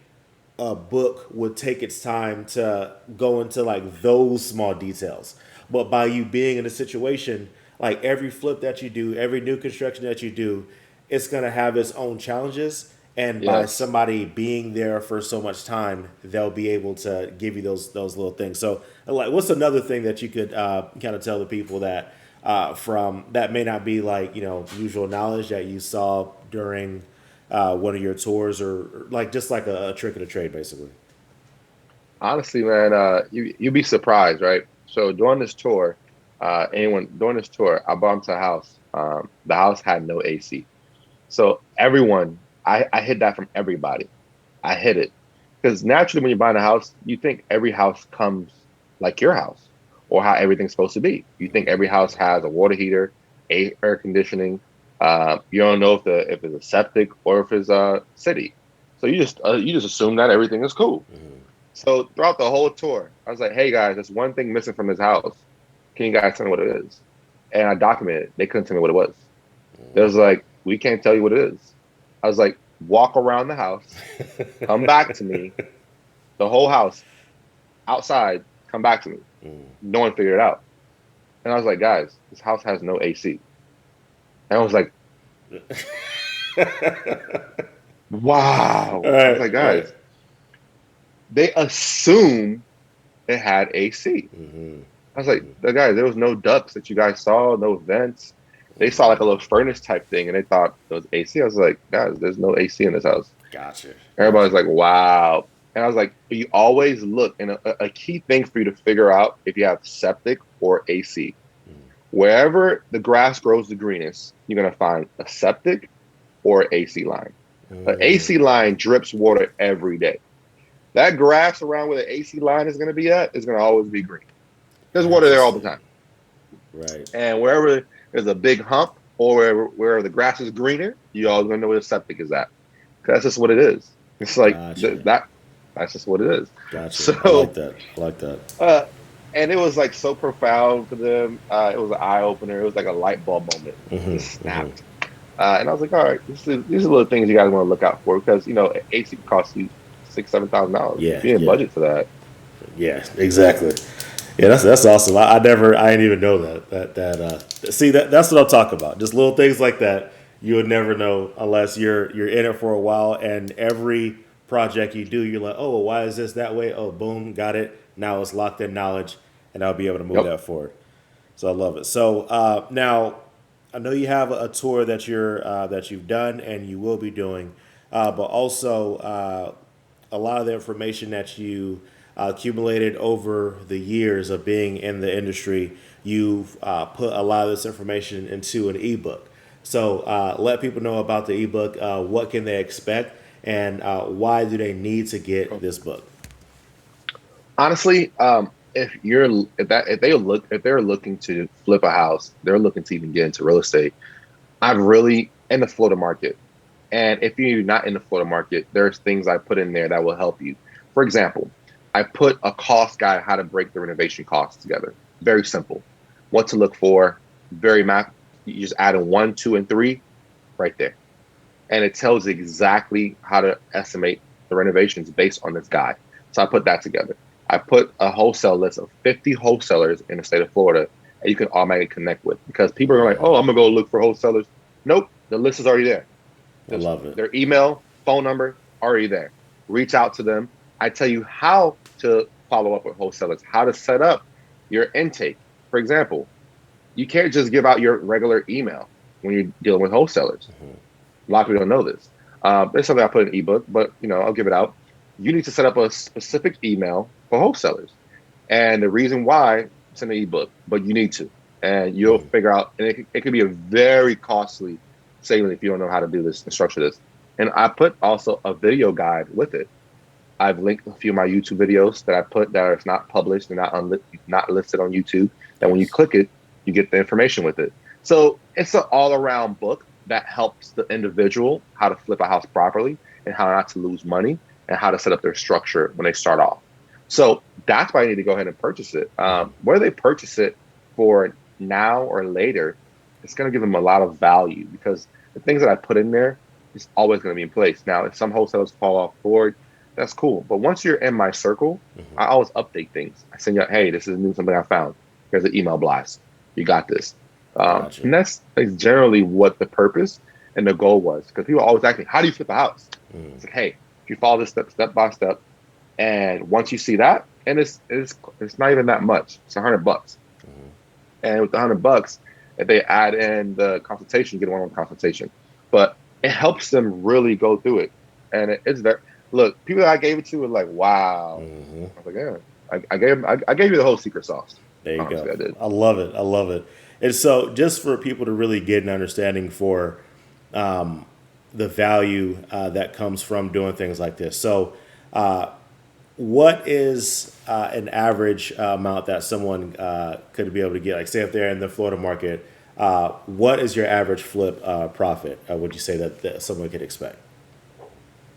a book would take its time to go into like those small details. But by you being in a situation, like every flip that you do, every new construction that you do, it's gonna have its own challenges. And by Yes. somebody being there for so much time, they'll be able to give you those little things. So, like, what's another thing that you could kind of tell the people that from that may not be like usual knowledge that you saw during one of your tours, or like just like a trick of the trade, basically. Honestly, man, you'd be surprised, right? So during this tour, I bumped to a house. The house had no AC. So everyone, I hid that from everybody. I hid it because naturally, when you're buying a house, you think every house comes like your house or how everything's supposed to be. You think every house has a water heater, air conditioning. You don't know if it's a septic or if it's a city. So you just assume that everything is cool. Hmm. So throughout the whole tour, I was like, "Hey guys, there's one thing missing from this house. Can you guys tell me what it is?" And I documented it. They couldn't tell me what it was. They was like, "We can't tell you what it is." I was like, "Walk around the house, come back to me, the whole house, outside, come back to me." No one figured it out. And I was like, "Guys, this house has no AC." And I was like, All "Wow." I was right, like, all right. "Guys, they assume it had AC." Mm-hmm. I was like, "The guys, there was no ducts that you guys saw, no vents. They saw like a little furnace type thing and they thought it was AC." I was like, "Guys, there's no AC in this house." Gotcha, Everybody's gotcha. like, "Wow." And I was like, "You always look," and a key thing for you to figure out if you have septic or AC. Wherever the grass grows the greenest, you're gonna find a septic or AC line. An AC line drips water every day. That grass around where the AC line is gonna be at is gonna always be green. There's water there all the Interesting. time. Right. And wherever there's a big hump or where the grass is greener, you always gonna know where the septic is at. 'Cause that's just what it is. It's like Gotcha. that's just what it is. Gotcha. I like So that. I like that. uh and it was like so profound for them. It was an eye opener. It was like a light bulb moment. It just Hmm. snapped. And I was like, all right, these are little things you guys want to look out for because AC costs you $6,000, $7,000. Yeah. You didn't Yeah. budget for that. Yeah. Exactly. Yeah, that's awesome. I didn't even know see that's what I'm talking about. Just little things like that you would never know unless you're in it for a while. And every project you do, you're like, oh, well, why is this that way? Oh, boom, got it. Now it's locked in knowledge, and I'll be able to move Yep. that forward. So I love it. So now I know you have a tour that you've done and you will be doing, but also a lot of the information that you accumulated over the years of being in the industry, you've put a lot of this information into an ebook. So let people know about the ebook. What can they expect, and why do they need to get this book? Honestly, if they're looking to flip a house, they're looking to even get into real estate. I've really in the Florida market. And if you're not in the Florida market, there's things I put in there that will help you. For example, I put a cost guide how to break the renovation costs together. Very simple. What to look for, very map. You just add in one, two, and three right there. And it tells you exactly how to estimate the renovations based on this guide. So I put that together. I put a wholesale list of 50 wholesalers in the state of Florida that you can automatically connect with because people are like, oh, I'm gonna go look for wholesalers. Nope, the list is already there. I love it. Their email, phone number, already there. Reach out to them. I tell you how to follow up with wholesalers, how to set up your intake. For example, you can't just give out your regular email when you're dealing with wholesalers. A lot of people don't know this. It's something I put in an ebook, but I'll give it out. You need to set up a specific email for wholesalers, and the reason why it's in the ebook, but you need to, and you'll figure out. And it could be a very costly saving if you don't know how to do this and structure this. And I put also a video guide with it. I've linked a few of my YouTube videos that I put that are not published and not listed on YouTube. And when you click it, you get the information with it. So it's an all-around book that helps the individual how to flip a house properly and how not to lose money and how to set up their structure when they start off. So that's why you need to go ahead and purchase it. Whether they purchase it for now or later, it's going to give them a lot of value because the things that I put in there is always going to be in place. Now, if some wholesalers fall off board, that's cool. But once you're in my circle, I always update things. I send you, hey, this is new something I found. Here's an email blast. You got this. Gotcha. And that's generally what the purpose and the goal was. Because people always ask me, how do you flip a house? It's like, hey, if you follow this step by step, and once you see that, and it's not even that much. It's $100. And with the $100, if they add in the consultation, you get a one-on-one consultation. But it helps them really go through it. And it's very look, people that I gave it to were like, wow. I was like, yeah. I gave you the whole secret sauce. There you Honestly, go. I did. I love it. I love it. And so, just for people to really get an understanding for the value that comes from doing things like this. So, what is an average amount that someone could be able to get? Like, say, if they're in the Florida market, what is your average flip profit? Would you say that someone could expect?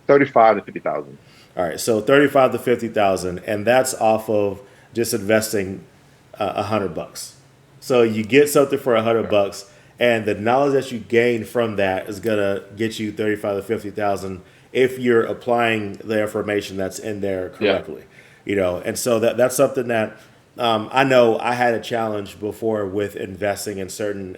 35 to 50,000. All right, so 35 to 50,000, and that's off of just investing $100. So you get something for $100, and the knowledge that you gain from that is gonna get you 35 to 50,000 if you're applying the information that's in there correctly. And so that's something that I know I had a challenge before with investing in certain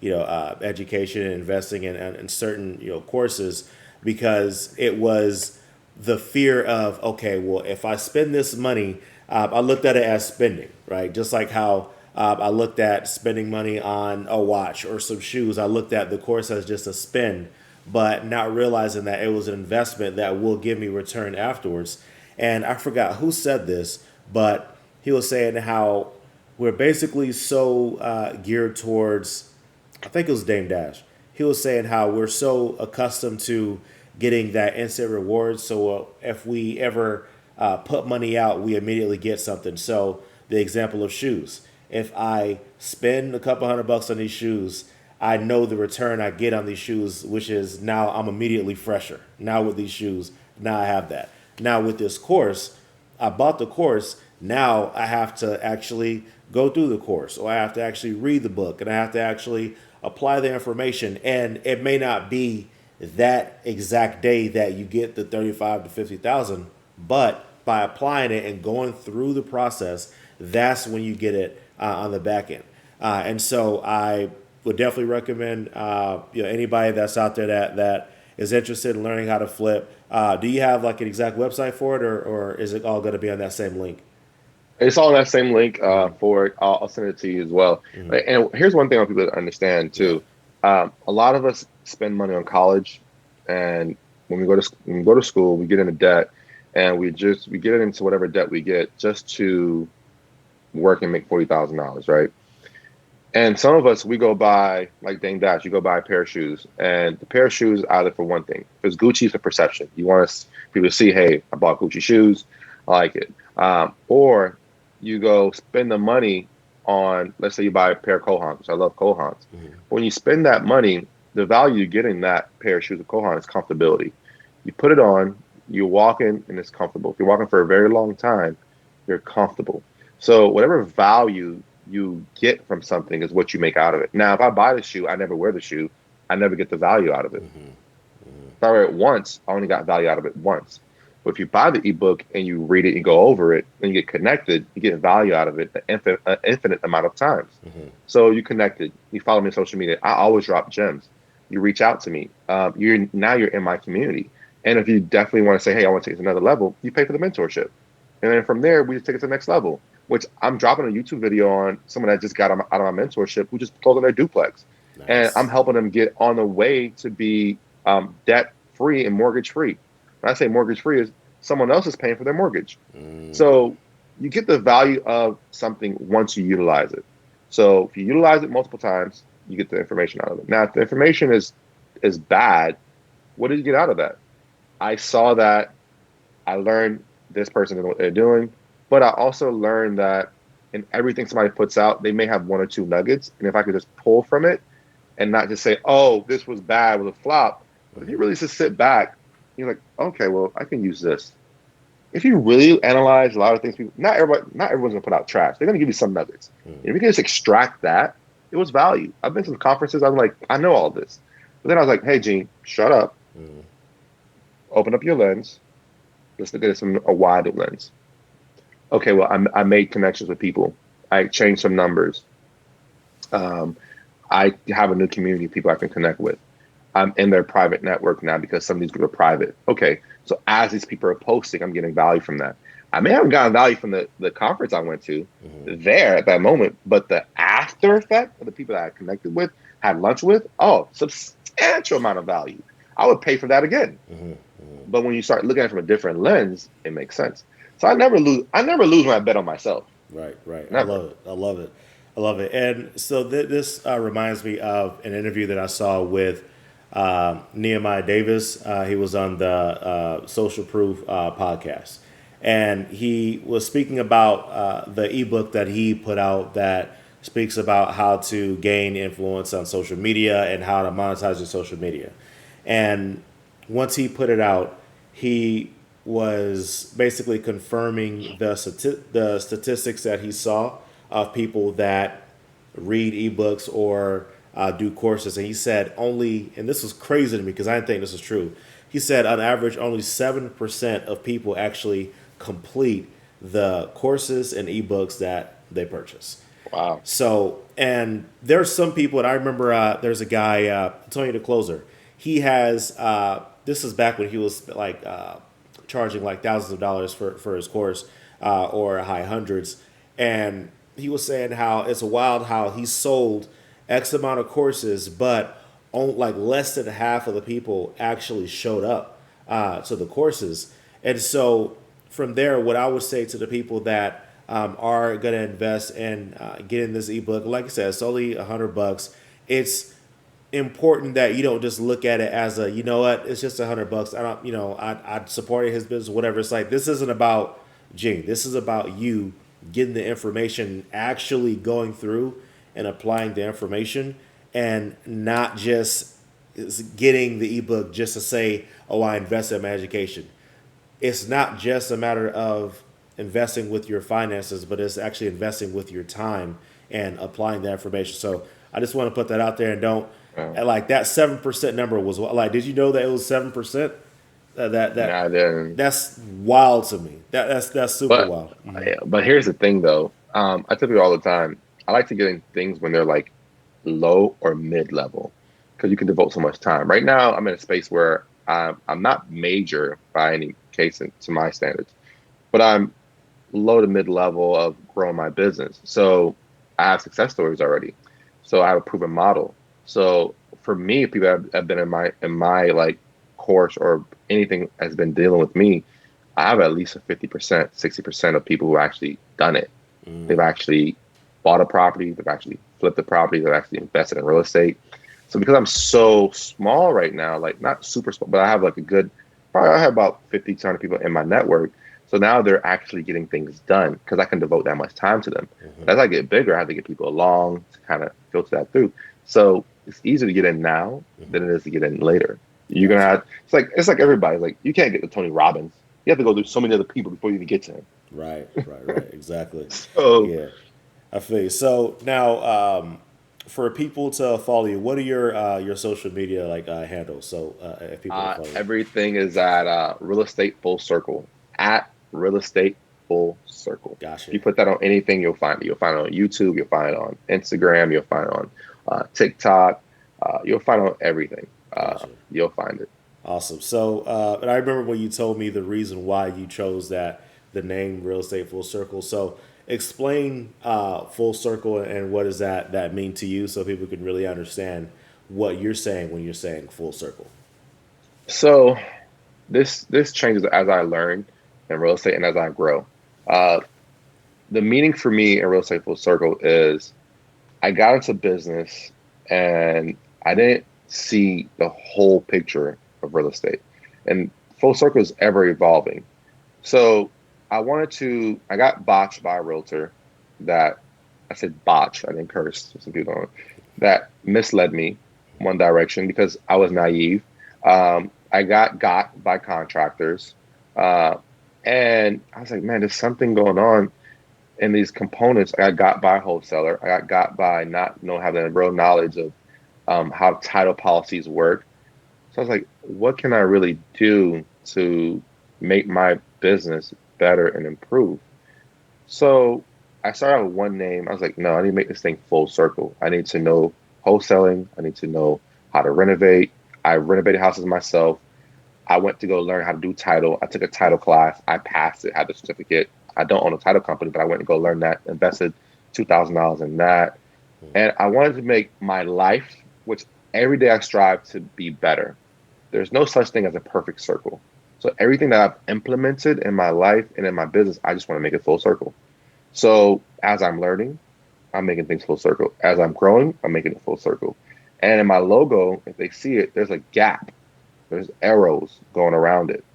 education and investing in certain courses, because it was the fear of, okay, well, if I spend this money, I looked at it as spending, right? Just like how I looked at spending money on a watch or some shoes. I looked at the course as just a spend, but not realizing that it was an investment that will give me return afterwards. And I forgot who said this, but he was saying how we're basically so geared towards, I think it was Dame Dash. He was saying how we're so accustomed to getting that instant reward. So if we ever put money out, we immediately get something. So the example of shoes. If I spend a couple $100 on these shoes, I know the return I get on these shoes, which is now I'm immediately fresher. Now with these shoes, now I have that. Now with this course, I bought the course. Now I have to actually go through the course, or I have to actually read the book, and I have to actually apply the information. And it may not be that exact day that you get the 35 to 50,000, but by applying it and going through the process, that's when you get it on the back end. And so I would definitely recommend anybody that's out there that is interested in learning how to flip. Do you have like an exact website for it, or is it all going to be on that same link? It's all in that same link for it. I'll send it to you as well. Mm-hmm. And here's one thing I want people to understand too. A lot of us spend money on college, and when we go to school, we get into debt, and we get it into whatever debt we get just to work and make $40,000, right? And some of us, we go buy, like Dane Dash, you go buy a pair of shoes, and the pair of shoes either for one thing, because Gucci is a perception. You want people to see, hey, I bought Gucci shoes, I like it. Or you go spend the money on, let's say you buy a pair of Kohans, which I love Kohans. Mm-hmm. When you spend that money, the value you get in that pair of shoes of Kohan is comfortability. You put it on, you walk in, and it's comfortable. If you're walking for a very long time, you're comfortable. So whatever value you get from something is what you make out of it. Now, if I buy the shoe, I never wear the shoe, I never get the value out of it. Mm-hmm. Mm-hmm. If I wear it once, I only got value out of it once. But if you buy the ebook and you read it and go over it and you get connected, you get value out of it an infinite amount of times. Mm-hmm. So you connected, you follow me on social media. I always drop gems. You reach out to me. You're in my community. And if you definitely want to say, hey, I want to take it to another level, you pay for the mentorship. And then from there, we just take it to the next level, which I'm dropping a YouTube video on someone that just got out of my mentorship who just closed on their duplex. Nice. And I'm helping them get on the way to be debt-free and mortgage-free. When I say mortgage-free, is someone else is paying for their mortgage. Mm. So you get the value of something once you utilize it. So if you utilize it multiple times, you get the information out of it. Now, if the information is bad, what did you get out of that? I saw that. I learned this person and what they're doing, but I also learned that in everything somebody puts out, they may have one or two nuggets. And if I could just pull from it and not just say, oh, this was bad, it was a flop. But if you really just sit back, you're like, okay, well, I can use this. If you really analyze a lot of things, not everyone's gonna put out trash. They're gonna give you some nuggets. Mm. If you can just extract that, it was value. I've been to some conferences. I'm like, I know all this, but then I was like, hey, Gene, shut up. Mm. Open up your lens. Let's look at this from a wider lens. Okay, well, I made connections with people. I changed some numbers. I have a new community of people I can connect with. I'm in their private network now because some of these groups are private. Okay, so as these people are posting, I'm getting value from that. I may have gotten value from the conference I went to there at that moment, but the after effect of the people that I connected with, had lunch with, substantial amount of value. I would pay for that again. Mm-hmm. Mm-hmm. But when you start looking at it from a different lens, it makes sense. So I never lose when I bet on myself. Right. Never. I love it. And so this reminds me of an interview that I saw with Nehemiah Davis. He was on the Social Proof podcast, and he was speaking about the ebook that he put out that speaks about how to gain influence on social media and how to monetize your social media. And once he put it out, he was basically confirming the statistics that he saw of people that read ebooks or do courses. And he said and this was crazy to me because I didn't think this was true. He said on average, only 7% of people actually complete the courses and ebooks that they purchase. Wow. So, and there's some people, and I remember there's a guy, Tony the Closer. He has, this is back when he was like charging like thousands of dollars for his course or high hundreds. And he was saying how it's wild how he sold X amount of courses, but only like less than half of the people actually showed up to the courses. And so from there, what I would say to the people that are going to invest in getting this ebook. Like I said, it's only $100. It's important that you don't just look at it as a, you know what, it's just $100. I don't, I supported his business, whatever. It's like, this isn't about Gene. This is about you getting the information, actually going through and applying the information, and not just getting the ebook just to say, oh, I invested in my education. It's not just a matter of investing with your finances, but it's actually investing with your time and applying that information. So I just want to put that out there, and don't and like that 7% number was like, did you know that it was 7%? Nah, I didn't. That's wild to me. That's super But wild. yeah, but here's the thing though. I tell people all the time, I like to get in things when they're like low or mid level because you can devote so much time. Right now, I'm in a space where I'm not major by any case to my standards, but I'm low to mid level of growing my business. So I have success stories already. So I have a proven model. So for me, if people have been in my like course or anything has been dealing with me, I have at least a 50%, 60% of people who actually done it. They've actually bought a property, they've actually flipped the property, they've actually invested in real estate. So because I'm so small right now, like not super small, but I have like a good, probably I have about 50 to 100 people in my network. So now they're actually getting things done because I can devote that much time to them. As I get bigger, I have to get people along to kind of filter that through. So it's easier to get in now than it is to get in later. You're gonna Gotcha. have it's like everybody. Like you can't get to Tony Robbins. You have to go through so many other people before you even get to him. Right. Exactly. So Yeah, I feel you. So now, for people to follow you, what are your social media like handles? So if people want to follow you, everything is at real estate full circle at real estate full circle. If gotcha, you put that on anything, you'll find it. You'll find it on YouTube. You'll find it on Instagram. You'll find it on TikTok. You'll find it on everything. gotcha. You'll find it. Awesome. So, and I remember when you told me the reason why you chose the name Real Estate Full Circle. So, explain Full Circle and what does that mean to you, so people can really understand what you're saying when you're saying Full Circle. So this changes as I learn in real estate and as I grow. Uh, the meaning for me in real estate full circle is I got into business and I didn't see the whole picture of real estate. And full circle is ever evolving. So I got botched by a realtor that I said botch, I didn't curse, some people don't, that misled me one direction because I was naive. I got by contractors. Uh, and I was like, man, there's something going on in these components. I got by a wholesaler. I got by not having a real knowledge of how title policies work. So I was like, what can I really do to make my business better and improve? So I started out with one name. I was like, no, I need to make this thing full circle. I need to know wholesaling. I need to know how to renovate. I renovated houses myself. I went to go learn how to do title. I took a title class. I passed it, had the certificate. I don't own a title company, but I went to go learn that, invested $2,000 in that. And I wanted to make my life, which every day I strive to be better. There's no such thing as a perfect circle. So everything that I've implemented in my life and in my business, I just want to make it full circle. So as I'm learning, I'm making things full circle. As I'm growing, I'm making it full circle. And in my logo, if they see it, there's a gap. There's arrows going around it.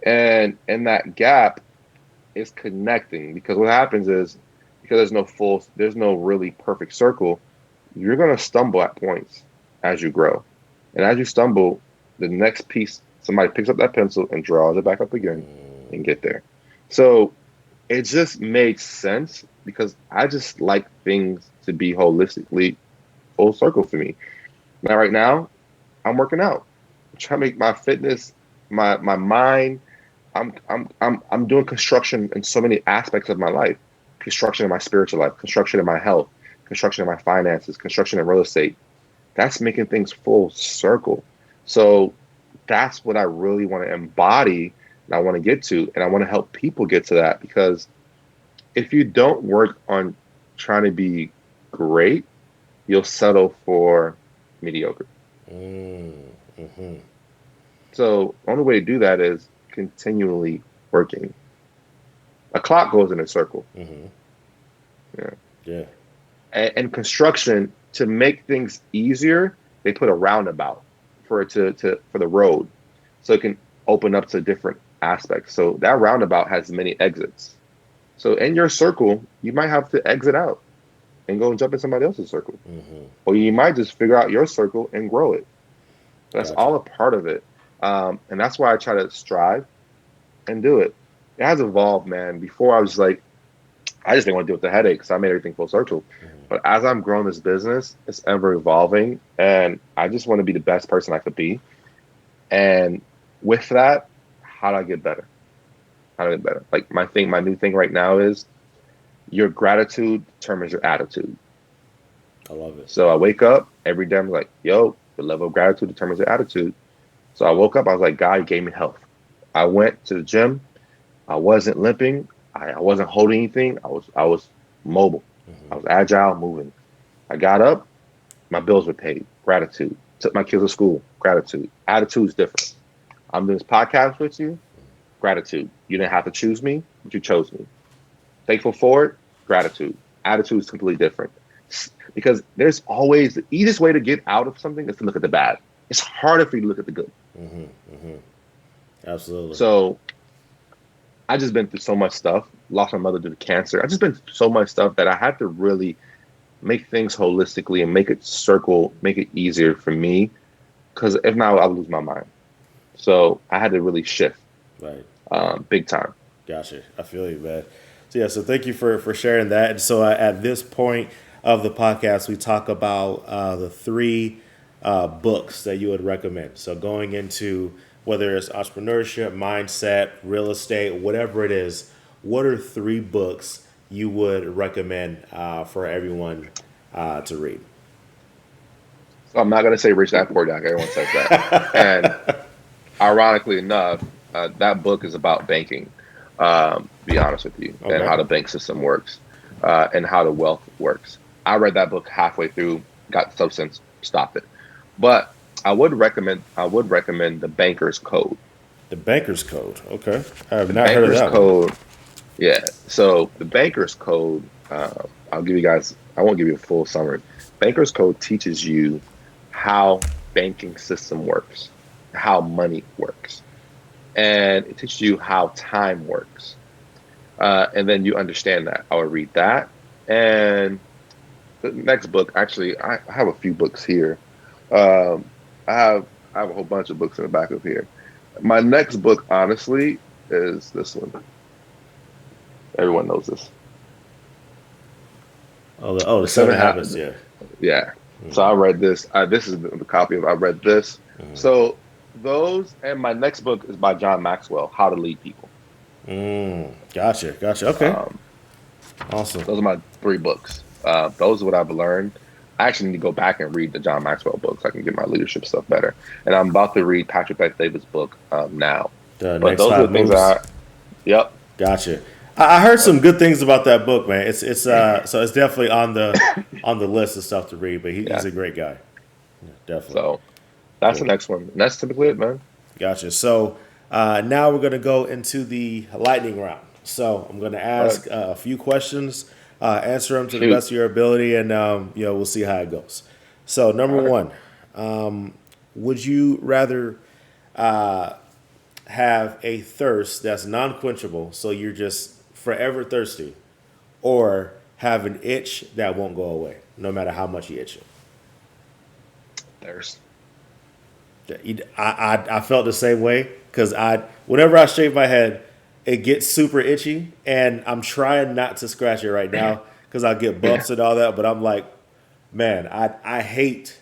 And in that gap, it's connecting because what happens is because there's no really perfect circle, you're going to stumble at points as you grow. And as you stumble, the next piece, somebody picks up that pencil and draws it back up again and get there. So it just made sense because I just like things to be holistically full circle for me. Now, right now, I'm working out. I'm trying to make my fitness, my mind. I'm doing construction in so many aspects of my life. Construction in my spiritual life, construction in my health, construction in my finances, construction in real estate. That's making things full circle. So that's what I really want to embody and I want to get to. And I want to help people get to that because if you don't work on trying to be great, you'll settle for mediocre. So only way to do that is continually working. A clock goes in a circle. Mm-hmm. Yeah. Yeah. And construction, to make things easier, they put a roundabout for it to for the road, so it can open up to different aspects. So that roundabout has many exits. So in your circle, you might have to exit out and go and jump in somebody else's circle, Mm-hmm. or you might just figure out your circle and grow it. That's Gotcha. all a part of it, and that's why I try to strive and do it. It has evolved, man. Before I was like, I just didn't want to deal with the headache, so I made everything full circle. Mm-hmm. But as I'm growing this business, it's ever evolving, and I just want to be the best person I could be. And with that, how do I get better? How do I get better? Like my new thing right now is your gratitude determines your attitude. I love it. So I wake up every day, I'm like, yo, the level of gratitude determines your attitude. So I woke up, I was like, God gave me health. I went to the gym. I wasn't limping. I wasn't holding anything. I was mobile. I Mm-hmm. was agile, moving. I got up, my bills were paid. Gratitude. Took my kids to school. Gratitude. Attitude's different. I'm doing this podcast with you. Gratitude. You didn't have to choose me, but you chose me. Thankful for it. Gratitude. Attitude is completely different. Because there's always the easiest way to get out of something is to look at the bad. It's harder for you to look at the good. Mm-hmm. Mm-hmm. Absolutely. So I just been through so much stuff. Lost my mother due to cancer. I just been through so much stuff that I had to really make things holistically and make it circle, make it easier for me. Because if not, I'll lose my mind. So I had to really shift, Right. big time. Gotcha. I feel you, man. So yeah, so thank you for sharing that. And so at this point of the podcast, we talk about the three books that you would recommend. So going into whether it's entrepreneurship, mindset, real estate, whatever it is, what are three books you would recommend for everyone to read? So I'm not gonna say Rich Dad Poor Dad. Everyone says that. And ironically enough, that book is about banking. To be honest with you, and Okay. how the bank system works, and how the wealth works. I read that book halfway through, got substance, stopped it. But I would recommend the Banker's Code. The Banker's Code. Okay. I have The not heard of Banker's that one. Code, yeah. So the Banker's Code, I'll give you guys. I won't give you a full summary. Banker's Code teaches you how banking system works, how money works, and it teaches you how time works. And then you understand that. I would read that. And the next book, actually, I have a few books here. Um, I have I have a whole bunch of books in the back of here. My next book, honestly, is this one. Everyone knows this. Oh, the The Seven Seven Habits. Habits. Yeah. Yeah. So Mm-hmm. I read this. This is the copy of. I read this. Mm-hmm. So those, and my next book is by John Maxwell, How to Lead People. Gotcha. Gotcha. Okay. Um, Awesome. those are my three books. Those are what I've learned. I actually need to go back and read the John Maxwell books. I can get my leadership stuff better. And I'm about to read Patrick Bet David's book now. The But next those are five the things moves. that yep. Gotcha. I heard some good things about that book, man. It's so it's definitely on the list of stuff to read. But he's Yeah. a great guy. Yeah, definitely. So that's the Cool. next one. And that's typically it, man. Gotcha. So now we're gonna go into the lightning round. So I'm gonna All right. ask a few questions, answer them to the Shoot. best of your ability, and we'll see how it goes. So number All right. one, would you rather have a thirst that's non-quenchable, so you're just forever thirsty, or have an itch that won't go away, no matter how much you itch it? There's I felt the same way because whenever I shave my head, it gets super itchy, and I'm trying not to scratch it right now because I get bumps and all that. But I'm like, man, I hate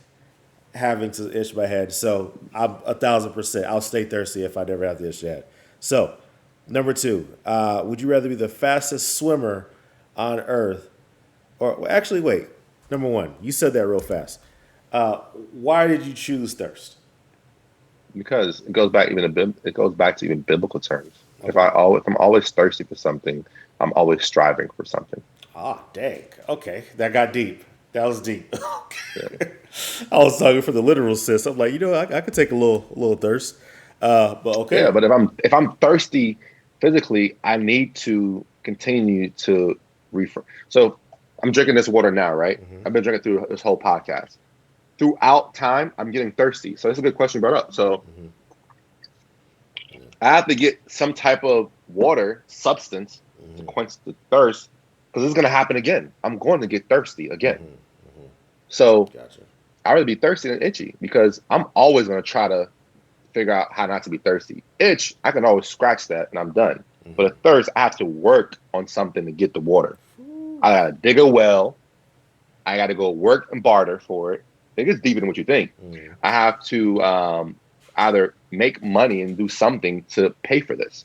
having to itch my head, so I'm 1,000%. I'll stay thirsty if I never have to itch the head. So, number two, would you rather be the fastest swimmer on Earth, or well, actually, wait, number one, you said that real fast. Why did you choose thirst? because it goes back to even biblical terms. Okay. If I'm always thirsty for something, I'm always striving for something. Ah, dang. Okay, that got deep. That was deep. Yeah. I was talking for the literal sense. I'm like, I could take a little thirst. But okay. Yeah, but if I'm thirsty physically, I need to continue to refer. So I'm drinking this water now, right? Hmm. I've been drinking through this whole podcast. Throughout time, I'm getting thirsty. So that's a good question you brought up. So Hmm. I have to get some type of water substance to Hmm. quench the thirst because it's going to happen again. I'm going to get thirsty again. Hmm. Hmm. So Gotcha. I'd rather be thirsty than itchy because I'm always going to try to figure out how not to be thirsty. Itch, I can always scratch that and I'm done. But a Hmm. thirst, I have to work on something to get the water. I got to dig a well. I got to go work and barter for it. It gets deeper than what you think. Hmm. I have to either make money and do something to pay for this.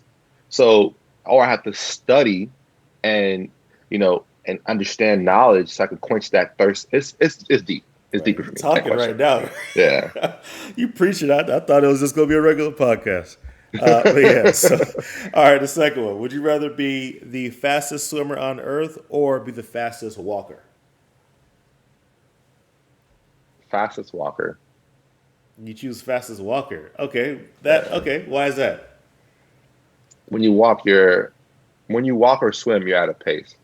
So, or I have to study and and understand knowledge so I can quench that thirst. It's deep. It's Right. deeper You for me. That talking right question. now. Yeah. You preaching. I thought it was just going to be a regular podcast. But yeah, so, all right, the second one. Would you rather be the fastest swimmer on earth or be the fastest walker? Fastest walker. You choose fastest walker. Okay. Yeah. Okay. Why is that? When you when you walk or swim, you're at a pace.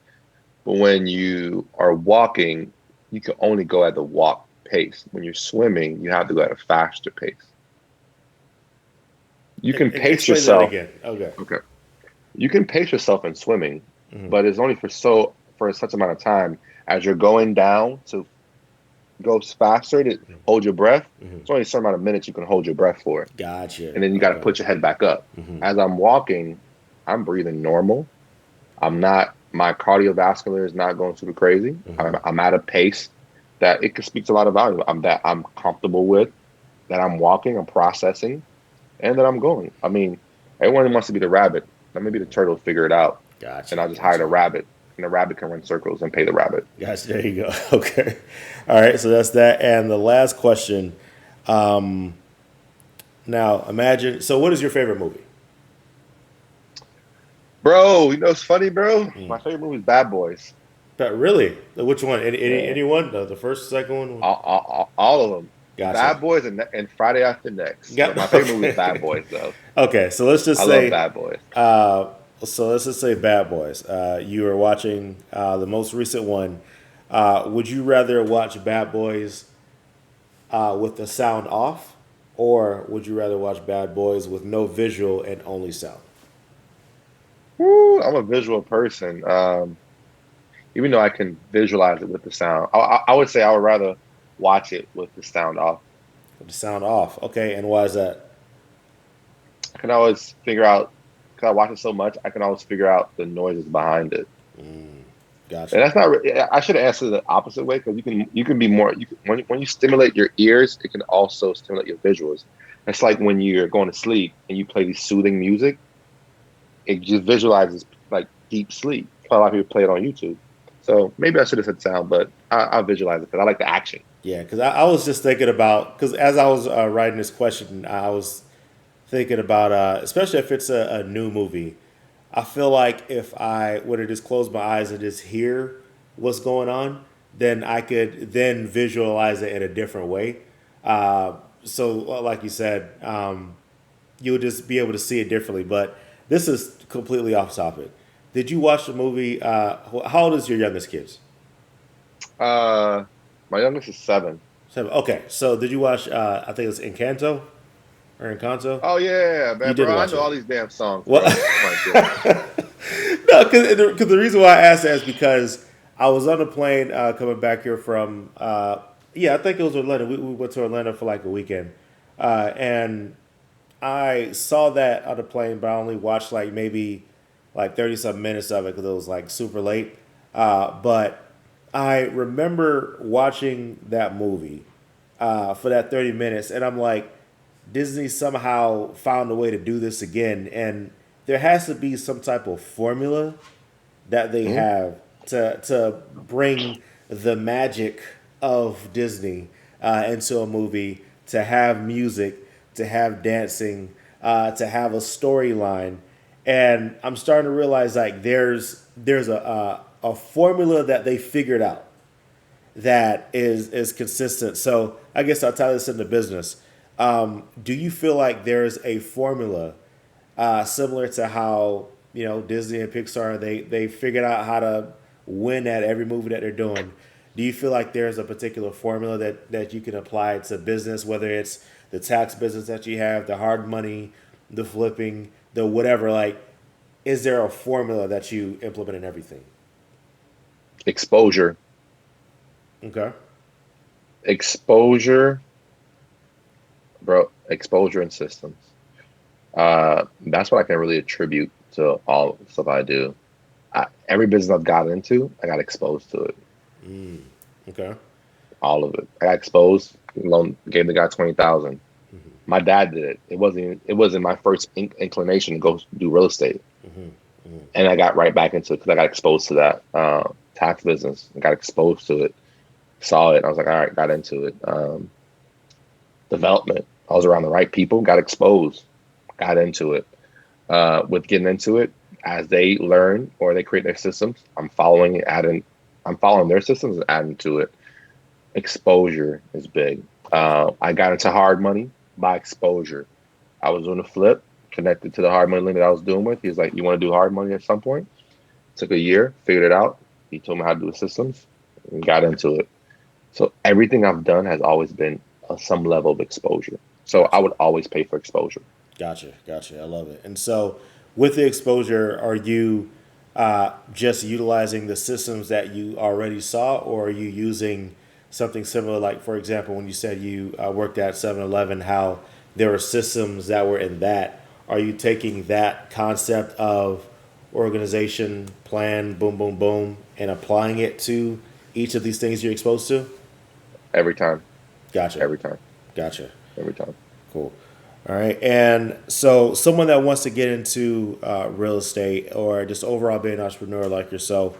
But when you are walking, you can only go at the walk pace. When you're swimming, you have to go at a faster pace. You can pace Explain that yourself. again. Okay. Okay. You can pace yourself in swimming, Hmm. but it's only for such amount of time as you're going down to go faster to hold your breath. Hmm. It's only a certain amount of minutes you can hold your breath for, Gotcha. and then you got to Okay. put your head back up. Hmm. As I'm walking, I'm breathing normal. I'm not. My cardiovascular is not going super crazy. Hmm. I'm at a pace that it can speak to a lot of value. I'm comfortable with that. I'm walking. I'm processing, and that I'm going. I mean, everyone wants to be the rabbit. Let me be the turtle. Figure it out, Gotcha. and I'll just hire Gotcha. the rabbit, and the rabbit can run circles and pay the rabbit. Gotcha. There you go. Okay. All right. So that's that. And the last question. Now, imagine. So, what is your favorite movie? Bro, you know it's funny, bro. Mm. My favorite movie is Bad Boys. But really, which one? Yeah, Anyone? The first, second one? all of them. Gotcha. Bad Boys and Friday After Next. But Got my favorite movie is Bad okay. Boys, though. Okay. So let's I just love say. Bad Boys. Uh, so let's just say Bad Boys. You were watching the most recent one. Would you rather watch Bad Boys with the sound off, or would you rather watch Bad Boys with no visual and only sound? Woo, I'm a visual person. Even though I can visualize it with the sound, I would say I would rather watch it with the sound off. With the sound off. Okay, and why is that? I can always figure out because I watch it so much. I can always figure out the noises behind it, and Gotcha. that's not. I should have answered the opposite way because you can be more. When you stimulate your ears, it can also stimulate your visuals. It's like when you're going to sleep and you play these soothing music. It just visualizes like deep sleep. A lot of people play it on YouTube. So maybe I should have said sound, but I'll visualize it because I like the action. Yeah, because I was just thinking about because as I was writing this question, I was thinking about especially if it's a new movie. I feel like if I were to just close my eyes and just hear what's going on, then I could then visualize it in a different way. So, like you said, you would just be able to see it differently. But this is completely off topic. Did you watch the movie? How old is your youngest kids? Uh, my youngest is 7. 7. Okay, so did you watch? I think it's Encanto or Encanto. Oh yeah, You man, did bro. I watch know it. all these damn songs, Well, bro. Oh my goodness. no, because the reason why I asked that is because I was on a plane coming back here from yeah, I think it was Orlando. We went to Orlando for like a weekend, and I saw that on the plane, but I only watched like maybe like 30 some minutes of it because it was like super late. But I remember watching that movie for that 30 minutes, and I'm like, Disney somehow found a way to do this again, and there has to be some type of formula that they Mhm. have to bring the magic of Disney into a movie, to have music, to have dancing, to have a storyline, and I'm starting to realize like there's a formula that they figured out that is consistent. So I guess I'll tie this into business. Do you feel like there's a formula similar to how Disney and Pixar, they figured out how to win at every movie that they're doing. Do you feel like there's a particular formula that you can apply to business, whether it's the tax business that you have, the hard money, the flipping, the whatever? Like, is there a formula that you implement in everything? Exposure. Okay. Exposure, bro. Exposure and systems. That's what I can really attribute to all the stuff I do. Every business I've got into, I got exposed to it. Okay. All of it. I got exposed. Gave the guy 20,000. My dad did it. It wasn't my first inclination to go do real estate, and I got right back into it because I got exposed to that tax business. I got exposed to it, saw it. I was like, all right, got into it. Development. I was around the right people. Got exposed. Got into it. With getting into it, as they learn or they create their systems, I'm following their systems and adding to it. Exposure is big. I got into hard money by exposure. I was doing a flip, connected to the hard money link that I was doing with. He was like, you want to do hard money at some point? Took a year, figured it out. He told me how to do the systems and got into it. So everything I've done has always been some level of exposure. So I would always pay for exposure. Gotcha. I love it. And so with the exposure, are you just utilizing the systems that you already saw, or are you using something similar? Like, for example, when you said you worked at 7-Eleven, how there were systems that were in that. Are you taking that concept of organization, plan, boom, boom, boom, and applying it to each of these things you're exposed to? Every time. Gotcha. Every time. Gotcha. Every time. Cool. All right. And so someone that wants to get into real estate or just overall being an entrepreneur like yourself,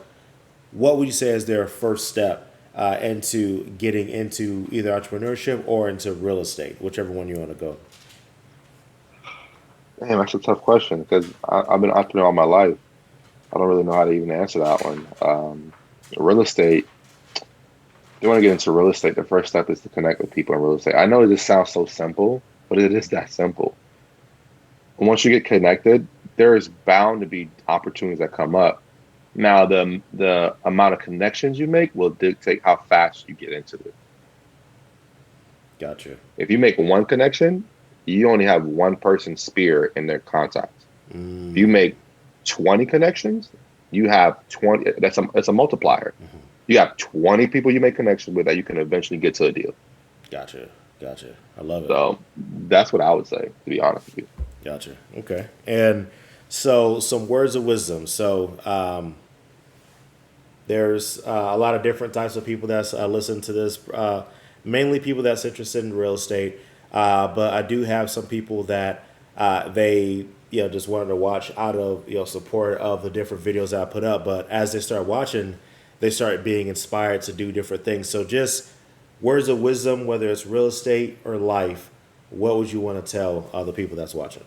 what would you say is their first step into getting into either entrepreneurship or into real estate, whichever one you want to go? Damn, that's a tough question because I've been an entrepreneur all my life. I don't really know how to even answer that one. Real estate, if you want to get into real estate, the first step is to connect with people in real estate. I know it just sounds so simple, but it is that simple. And once you get connected, there is bound to be opportunities that come up. Now, the amount of connections you make will dictate how fast you get into it. Gotcha. If you make one connection, you only have one person's spear in their contacts. If you make 20 connections, you have 20. That's a multiplier. You have 20 people you make connections with that you can eventually get to a deal. Gotcha. I love it. So that's what I would say, to be honest with you. Gotcha. Okay. And so some words of wisdom. So there's a lot of different types of people that's listen to this, mainly people that's interested in real estate. But I do have some people that they just wanted to watch out of support of the different videos that I put up. But as they start watching, they start being inspired to do different things. So just words of wisdom, whether it's real estate or life, what would you want to tell the people that's watching?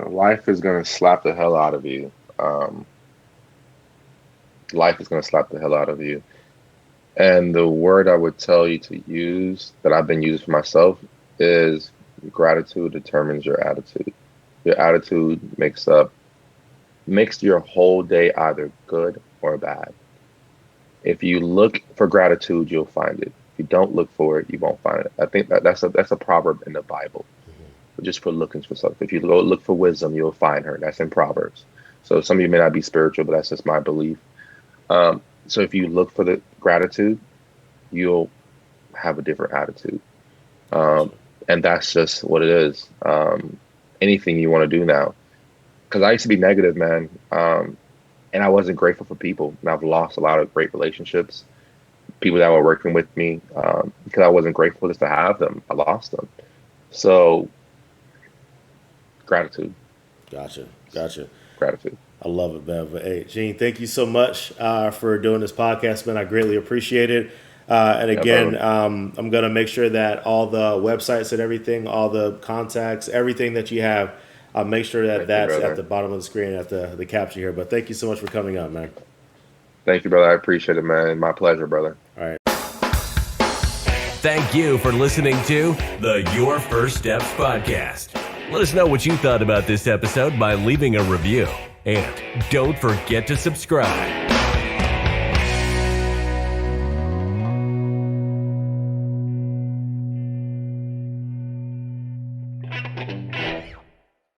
Life is going to slap the hell out of you. Life is going to slap the hell out of you. And the word I would tell you to use, that I've been using for myself, is gratitude determines your attitude. Your attitude makes your whole day either good or bad. If you look for gratitude, you'll find it. If you don't look for it, you won't find it. I think that's a proverb in the Bible. Just for looking for something. If you go look for wisdom, you'll find her. That's in Proverbs. So some of you may not be spiritual, but that's just my belief. So if you look for the gratitude, you'll have a different attitude. And that's just what it is. Anything you want to do now. Because I used to be negative, man. And I wasn't grateful for people. And I've lost a lot of great relationships. People that were working with me, because I wasn't grateful just to have them. I lost them. So gratitude. Gotcha. Gratitude. I love it, man. But hey, Jean, thank you so much for doing this podcast, man. I greatly appreciate it. And again, I'm going to make sure that all the websites and everything, all the contacts, everything that you have, I'll make sure that that's at the bottom of the screen at the caption here. But thank you so much for coming on, man. Thank you, brother. I appreciate it, man. My pleasure, brother. All right. Thank you for listening to the Your First Steps podcast. Let us know what you thought about this episode by leaving a review. And don't forget to subscribe.